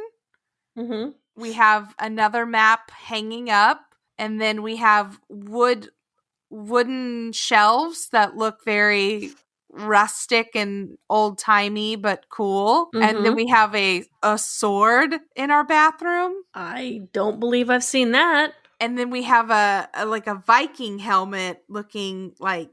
Mm-hmm. We have another map hanging up, and then we have wooden shelves that look very rustic and old-timey but cool. Mm-hmm. And then we have a sword in our bathroom. I don't believe I've seen that. And then we have a Viking helmet looking like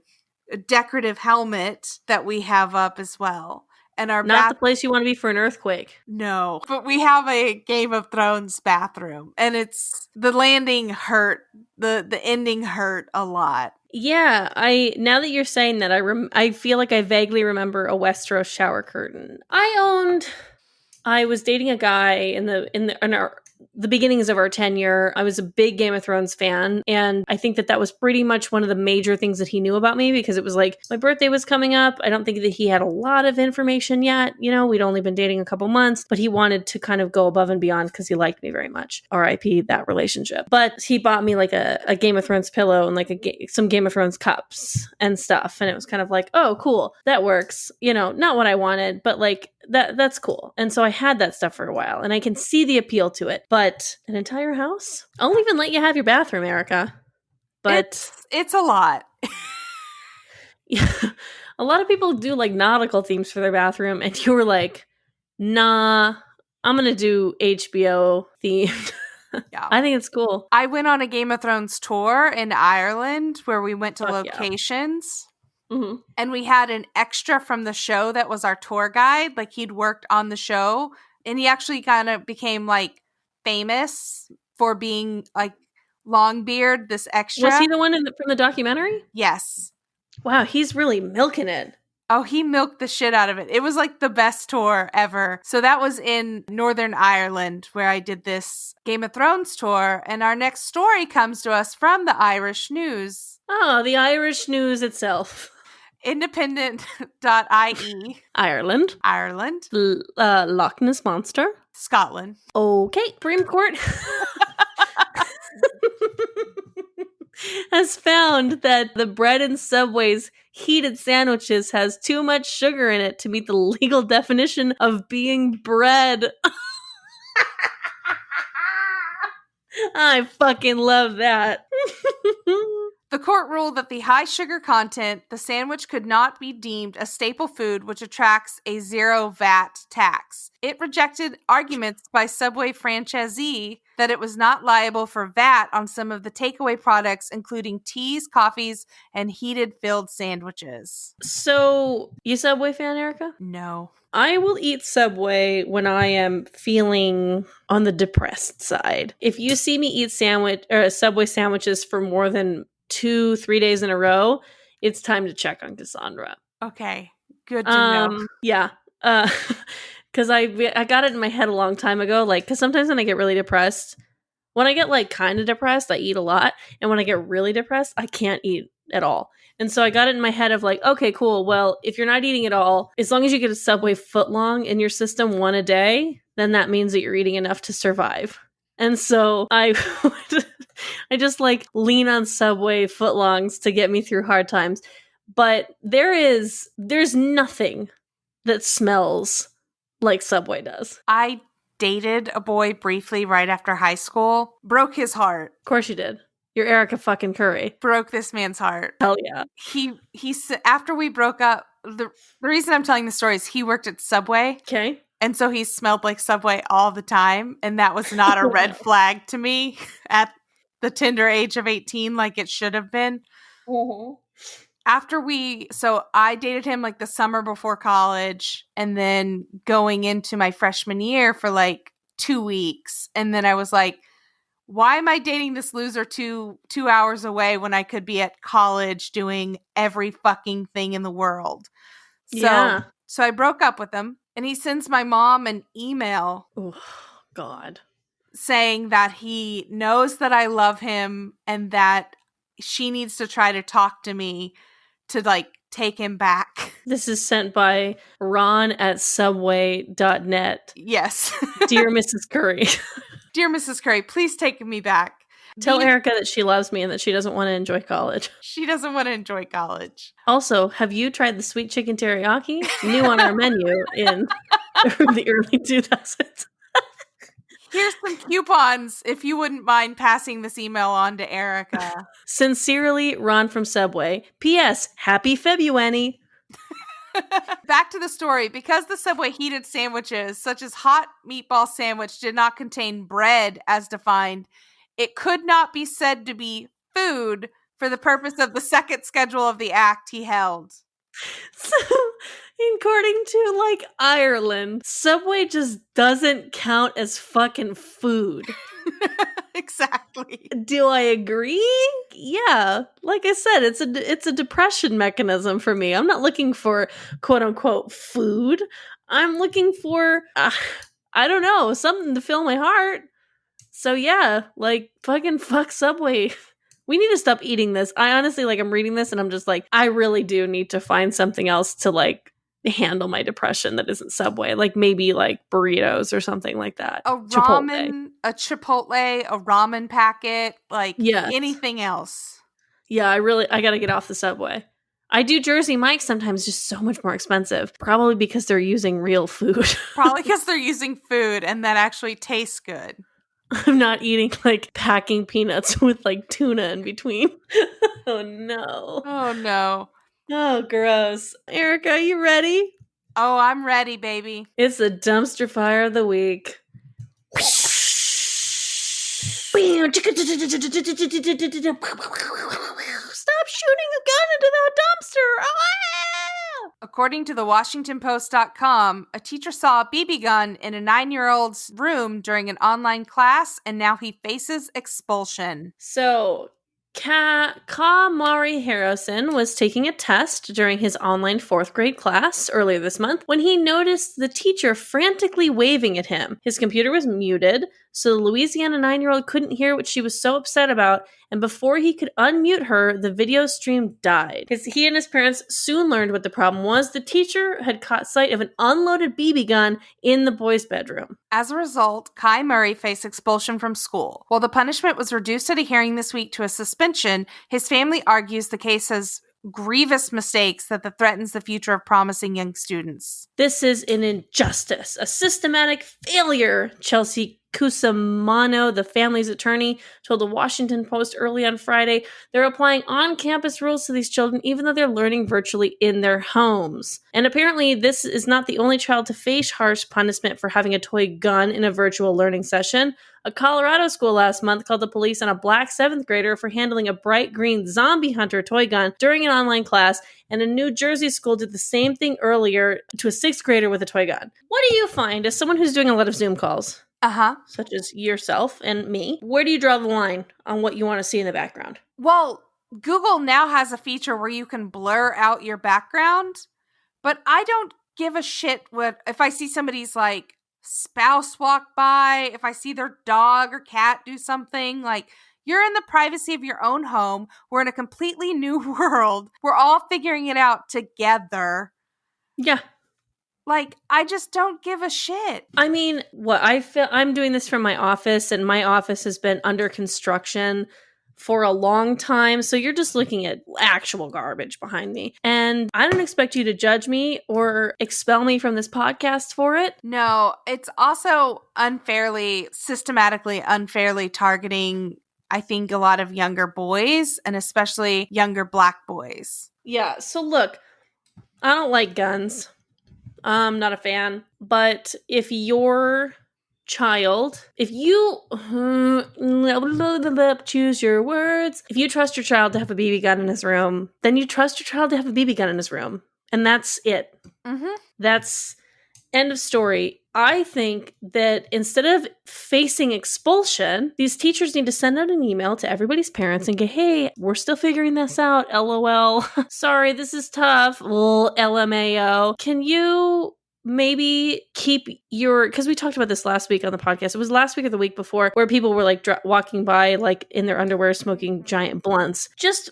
a decorative helmet that we have up as well. And our not the place you want to be for an earthquake. No, but we have a Game of Thrones bathroom, and it's the landing hurt. The ending hurt a lot. Yeah, now that you're saying that, I feel like I vaguely remember a Westeros shower curtain. I was dating a guy in our the beginnings of our tenure. I was a big Game of Thrones fan, and I think that was pretty much one of the major things that he knew about me, because it was like my birthday was coming up. I don't think that he had a lot of information yet. We'd only been dating a couple months, but he wanted to kind of go above and beyond because he liked me very much. RIP that relationship. But he bought me like a Game of Thrones pillow and like some Game of Thrones cups and stuff. And it was kind of like, oh, cool. That works. Not what I wanted, but like that's cool. And so I had that stuff for a while, and I can see the appeal to it. But an entire house? I'll even let you have your bathroom, Erica. But it's a lot. Yeah, a lot of people do like nautical themes for their bathroom, and you were like, nah, I'm gonna do HBO themed. Yeah. I think it's cool. I went on a Game of Thrones tour in Ireland where we went to locations. Yeah. Mm-hmm. And we had an extra from the show that was our tour guide. Like, he'd worked on the show, and he actually kind of became like famous for being like Longbeard, this extra. Was he the one from the documentary? Yes. Wow, he's really milking it. Oh, he milked the shit out of it. It was like the best tour ever. So that was in Northern Ireland where I did this Game of Thrones tour. And our next story comes to us from the Irish News. Oh, the Irish News itself. Independent.ie. Ireland. Loch Ness Monster. Scotland. Okay. Supreme Court has found that the bread in Subway's heated sandwiches has too much sugar in it to meet the legal definition of being bread. I fucking love that. The court ruled that the high sugar content, the sandwich could not be deemed a staple food, which attracts a zero VAT tax. It rejected arguments by Subway franchisee that it was not liable for VAT on some of the takeaway products, including teas, coffees, and heated filled sandwiches. So, you Subway fan, Erica? No. I will eat Subway when I am feeling on the depressed side. If you see me eat Subway sandwiches for more than 2-3 days in a row, it's time to check on Cassandra. Okay, good to know. Yeah, because I got it in my head a long time ago. Like, because sometimes when I get really depressed, when I get like kind of depressed, I eat a lot, and when I get really depressed, I can't eat at all. And so I got it in my head of like, okay, cool. Well, if you're not eating at all, as long as you get a Subway footlong in your system one a day, then that means that you're eating enough to survive. And so I just like lean on Subway footlongs to get me through hard times. But there's nothing that smells like Subway does. I dated a boy briefly right after high school. Broke his heart. Of course you did. You're Erica fucking Curry. Broke this man's heart. Hell yeah. He after we broke up, the reason I'm telling the story is he worked at Subway. Okay. And so he smelled like Subway all the time. And that was not a red flag to me at the tender age of 18 like it should have been. Mm-hmm. So I dated him like the summer before college, and then going into my freshman year for like 2 weeks. And then I was like, why am I dating this loser 2 hours away when I could be at college doing every fucking thing in the world? So I broke up with him, and he sends my mom an email. Oh, God. Saying that he knows that I love him and that she needs to try to talk to me to like take him back. This is sent by ron@subway.net. Yes. Dear Mrs. Curry. Dear Mrs. Curry, please take me back. Tell Erica that she loves me and that she doesn't want to enjoy college. She doesn't want to enjoy college. Also, have you tried the sweet chicken teriyaki? New on our menu in the early 2000s. Here's some coupons if you wouldn't mind passing this email on to Erica. Sincerely, Ron from Subway. P.S. Happy February. Back to the story. Because the Subway heated sandwiches, such as hot meatball sandwich, did not contain bread as defined, it could not be said to be food for the purpose of the second schedule of the act he held. So, according to like Ireland, Subway just doesn't count as fucking food. Exactly. Do I agree? Yeah. Like I said, it's a depression mechanism for me. I'm not looking for quote unquote food. I'm looking for I don't know, something to fill my heart. So yeah, like fucking fuck Subway. We need to stop eating this. I honestly, like, I'm reading this and I'm just like, I really do need to find something else to like handle my depression that isn't Subway. Like maybe like burritos or something like that. A ramen, a Chipotle, a ramen packet, like anything else. Yeah, I gotta get off the Subway. I do Jersey Mike's sometimes, just so much more expensive. Probably because they're using real food. Probably because they're using food and that actually tastes good. I'm not eating like packing peanuts with like tuna in between. Oh no. Oh no. Oh, gross. Erica, are you ready? Oh, I'm ready, baby. It's the dumpster fire of the week. Stop shooting a gun into that dumpster. Ah! According to the WashingtonPost.com, a teacher saw a BB gun in a 9-year-old's room during an online class, and now he faces expulsion. So, Kamari Harrison was taking a test during his online 4th grade class earlier this month when he noticed the teacher frantically waving at him. His computer was muted, so the Louisiana 9-year-old couldn't hear what she was so upset about, and before he could unmute her, the video stream died. He and his parents soon learned what the problem was. The teacher had caught sight of an unloaded BB gun in the boys' bedroom. As a result, Kai Murray faced expulsion from school. While the punishment was reduced at a hearing this week to a suspension, his family argues the case has grievous mistakes that threatens the future of promising young students. This is an injustice, a systematic failure, Chelsea Cusimano, the family's attorney, told the Washington Post early on Friday. They're applying on-campus rules to these children even though they're learning virtually in their homes. And apparently this is not the only child to face harsh punishment for having a toy gun in a virtual learning session. A Colorado school last month called the police on a black 7th grader for handling a bright green zombie hunter toy gun during an online class, and a New Jersey school did the same thing earlier to a 6th grader with a toy gun. What do you find as someone who's doing a lot of Zoom calls? Such as yourself and me. Where do you draw the line on what you want to see in the background? Well, Google now has a feature where you can blur out your background, but I don't give a shit if I see somebody's like spouse walk by, if I see their dog or cat do something. Like, you're in the privacy of your own home. We're in a completely new world. We're all figuring it out together. Yeah. Like, I just don't give a shit. I mean, what I feel, I'm doing this from my office, and my office has been under construction for a long time. So you're just looking at actual garbage behind me. And I don't expect you to judge me or expel me from this podcast for it. No, it's also systematically unfairly targeting, I think, a lot of younger boys, and especially younger Black boys. Yeah. So look, I don't like guns. I'm not a fan, but if your child, if you choose your words, if you trust your child to have a BB gun in his room, then you trust your child to have a BB gun in his room. And that's it. Mm-hmm. That's end of story. I think that instead of facing expulsion, these teachers need to send out an email to everybody's parents and go, hey, we're still figuring this out, LOL. Sorry, this is tough. Well, LMAO. Can you maybe keep because we talked about this last week on the podcast. It was last week or the week before where people were like walking by like in their underwear smoking giant blunts. Just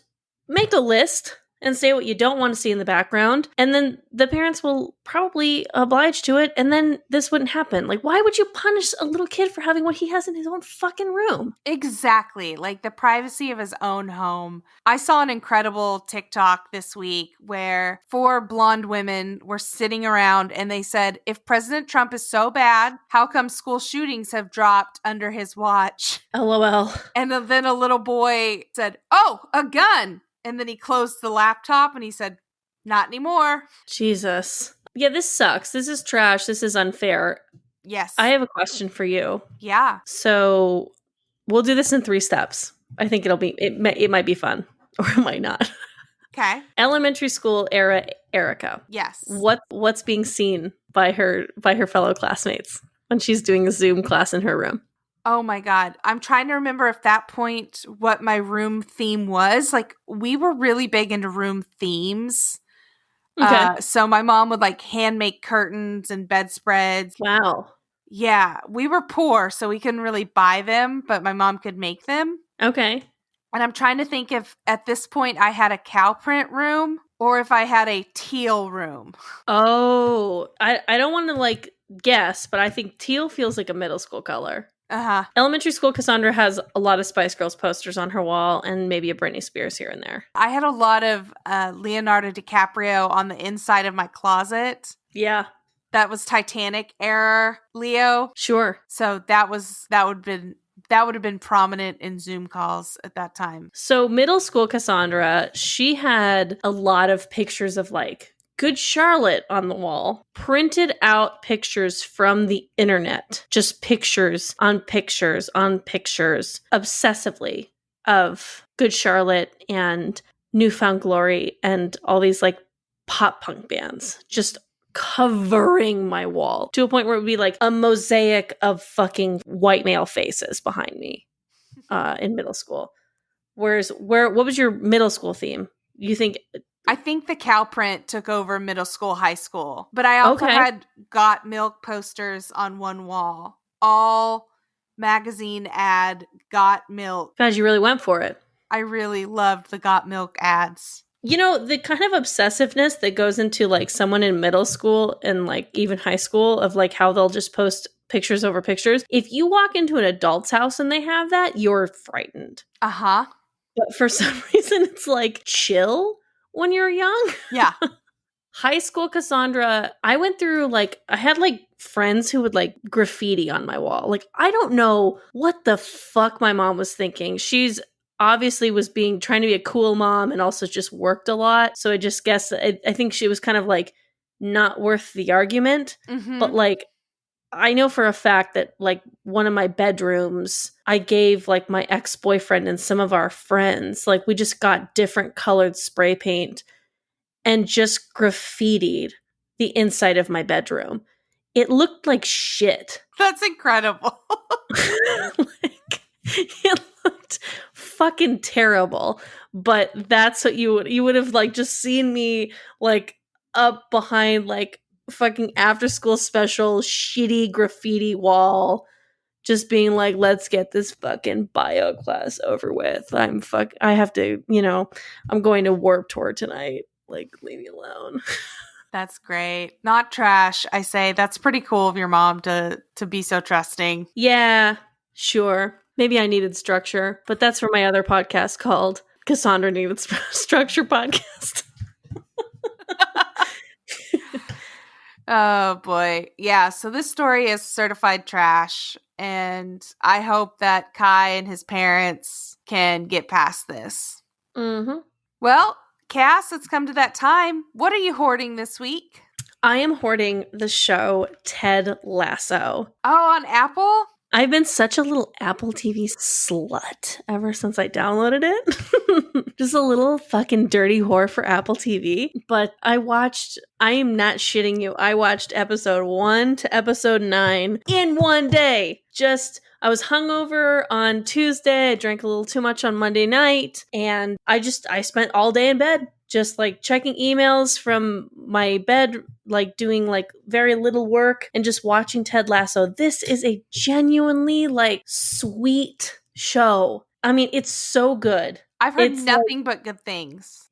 make a list and say what you don't want to see in the background, and then the parents will probably oblige to it, and then this wouldn't happen. Like, why would you punish a little kid for having what he has in his own fucking room? Exactly. Like, the privacy of his own home. I saw an incredible TikTok this week where 4 blonde women were sitting around and they said, if President Trump is so bad, how come school shootings have dropped under his watch? LOL. And then a little boy said, oh, a gun. And then he closed the laptop and he said, not anymore. Jesus. Yeah, this sucks. This is trash. This is unfair. Yes. I have a question for you. Yeah. So we'll do this in 3 steps. I think it might be fun, or it might not. Okay. Elementary school era Erica. Yes. What's being seen by her fellow classmates when she's doing a Zoom class in her room? Oh my God. I'm trying to remember at that point what my room theme was. Like, we were really big into room themes. Okay. So my mom would like hand make curtains and bedspreads. Wow. Yeah, we were poor, so we couldn't really buy them, but my mom could make them. Okay. And I'm trying to think if at this point I had a cow print room or if I had a teal room. Oh, I don't want to like guess, but I think teal feels like a middle school color. Uh-huh. Elementary school Cassandra has a lot of Spice Girls posters on her wall and maybe a Britney Spears here and there. I had a lot of Leonardo DiCaprio on the inside of my closet. Yeah. That was Titanic era Leo. Sure. So that would have been prominent in Zoom calls at that time. So middle school Cassandra, she had a lot of pictures of like Good Charlotte on the wall, printed out pictures from the internet, just pictures on pictures on pictures, obsessively of Good Charlotte and Newfound Glory and all these like pop punk bands, just covering my wall to a point where it would be like a mosaic of fucking white male faces behind me in middle school. What was your middle school theme? You think? I think the cow print took over middle school, high school. But I also had Got Milk posters on one wall. All magazine ad, Got Milk. God, you really went for it. I really loved the Got Milk ads. You know, the kind of obsessiveness that goes into like someone in middle school and like even high school of like how they'll just post pictures over pictures. If you walk into an adult's house and they have that, you're frightened. Uh-huh. But for some reason, it's like chill when you're young. Yeah. High school Cassandra, I went through like, I had like friends who would like graffiti on my wall. Like, I don't know what the fuck my mom was thinking. She's obviously was trying to be a cool mom and also just worked a lot. So I just guess, I think she was kind of like not worth the argument. Mm-hmm. But like, I know for a fact that like one of my bedrooms, I gave like my ex-boyfriend and some of our friends, like we just got different colored spray paint and just graffitied the inside of my bedroom. It looked like shit. That's incredible. Like, it looked fucking terrible. But that's what you would have like just seen me like up behind like fucking after school special shitty graffiti wall, just being like, let's get this fucking bio class over with. I have to, I'm going to Warped Tour tonight. Like, leave me alone. That's great. Not trash, I say. That's pretty cool of your mom to be so trusting. Yeah, sure. Maybe I needed structure, but that's for my other podcast called Cassandra Needed Structure Podcast. Oh boy. Yeah, so this story is certified trash, and I hope that Kai and his parents can get past this. Mm-hmm. Well, Cass, it's come to that time. What are you hoarding this week? I am hoarding the show Ted Lasso. Oh, on Apple? I've been such a little Apple TV slut ever since I downloaded it. Just a little fucking dirty whore for Apple TV. But I am not shitting you, I watched episode 1 to episode 9 in one day. I was hungover on Tuesday. I drank a little too much on Monday night. And I spent all day in bed, just like checking emails from my bed, like doing like very little work and just watching Ted Lasso. This is a genuinely like sweet show. I mean, it's so good. I've heard nothing but good things.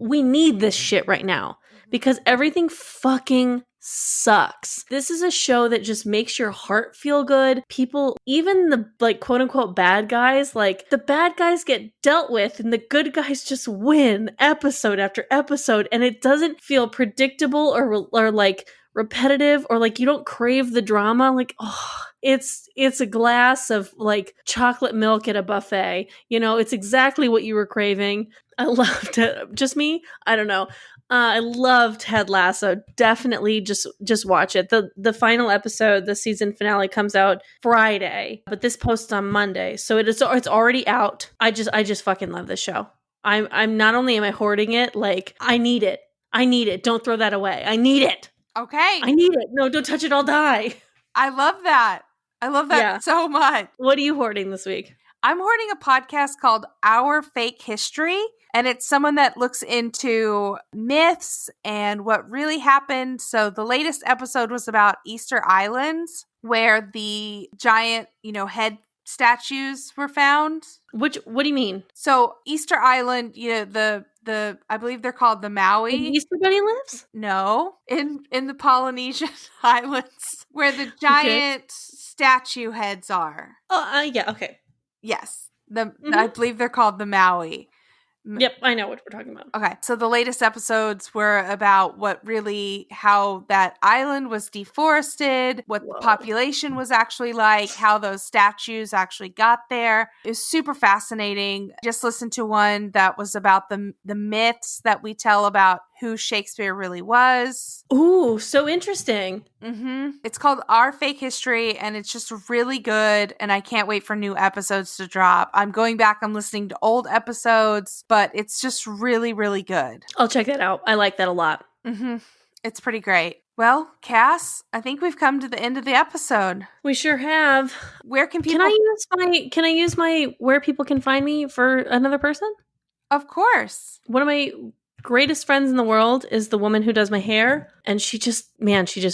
We need this shit right now because everything fucking sucks. This is a show that just makes your heart feel good. People, even the like quote unquote bad guys, like the bad guys get dealt with and the good guys just win episode after episode, and it doesn't feel predictable or like repetitive or like you don't crave the drama. Like, oh, it's a glass of like chocolate milk at a buffet. It's exactly what you were craving. I loved it. Just me? I don't know. I love Ted Lasso. Definitely just watch it. The final episode, the season finale, comes out Friday, but this posts on Monday, so it's already out. I just fucking love this show. I'm not only am I hoarding it, like I need it. Don't throw that away. I need it. Okay. I need it. No, don't touch it. I'll die. I love that. So much. What are you hoarding this week? I'm hoarding a podcast called Our Fake History. And it's someone that looks into myths and what really happened. So the latest episode was about Easter Island, where the giant, head statues were found. What do you mean? So Easter Island, the I believe they're called the Maui. Where the Easter Bunny lives? No, in the Polynesian islands, where the giant statue heads are. Oh, yeah, okay. Yes, I believe they're called the Maui. Yep, I know what we're talking about. Okay, so the latest episodes were about how that island was deforested, what the population was actually like, how those statues actually got there. It was super fascinating. Just listened to one that was about the myths that we tell about who Shakespeare really was. Ooh, so interesting. It's called Our Fake History, and it's just really good, and I can't wait for new episodes to drop. I'm going back, I'm listening to old episodes, but it's just really, really good. I'll check that out. I like that a lot. It's pretty great. Well, Cass, I think we've come to the end of the episode. We sure have. Where can people... Can I use my where people can find me for another person? Of course. One of my greatest friends in the world is the woman who does my hair, and she just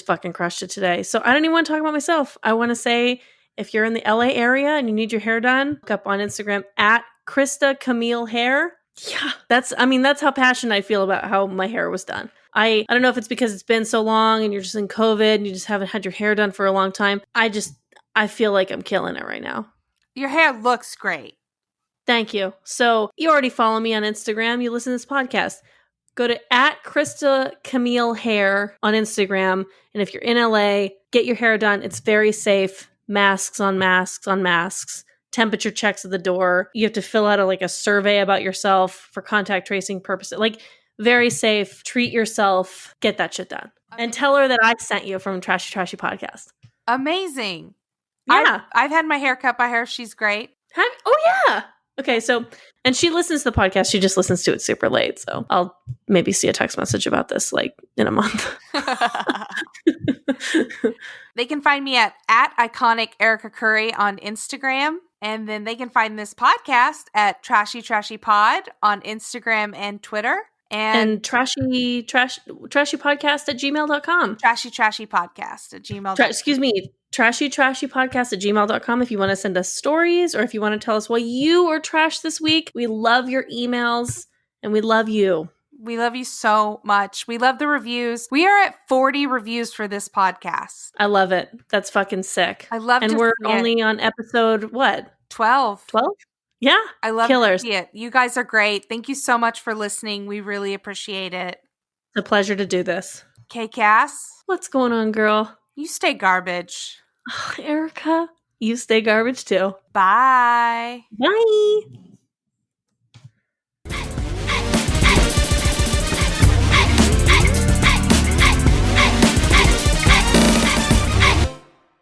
fucking crushed it today. So I don't even want to talk about myself. I want to say, if you're in the LA area and you need your hair done, look up on Instagram at Krista Camille Hair. Yeah, that's how passionate I feel about how my hair was done. I don't know if it's because it's been so long and you're just in COVID and you just haven't had your hair done for a long time. I feel like I'm killing it right now. Your hair looks great. Thank you. So you already follow me on Instagram. You listen to this podcast. Go to at Krista Camille Hair on Instagram. And if you're in LA, get your hair done. It's very safe. Masks on masks on masks. Temperature checks at the door. You have to fill out a survey about yourself for contact tracing purposes. Very safe. Treat yourself. Get that shit done. And tell her that I sent you from Trashy Trashy Podcast. Amazing. Yeah. I've had my hair cut by her. She's great. Oh, yeah. Okay, so, and she listens to the podcast. She just listens to it super late. So I'll maybe see a text message about this in a month. They can find me at Iconic Erica Curry on Instagram. And then they can find this podcast at Trashy Trashy Pod on Instagram and Twitter. And trashy podcast at gmail.com. Trashy Trashy Podcast at gmail.com. Trashy Trashy Podcast at gmail.com if you want to send us stories or if you want to tell us why you are trash this week. We love your emails and we love you. We love you so much. We love the reviews. We are at 40 reviews for this podcast. I love it. That's fucking sick. I love it. And we're only on episode, what? 12. 12? Yeah. I love Killers. To see it. You guys are great. Thank you so much for listening. We really appreciate it. It's a pleasure to do this. Okay, Cass. What's going on, girl? You stay garbage. Erica, you stay garbage too. Bye. Bye.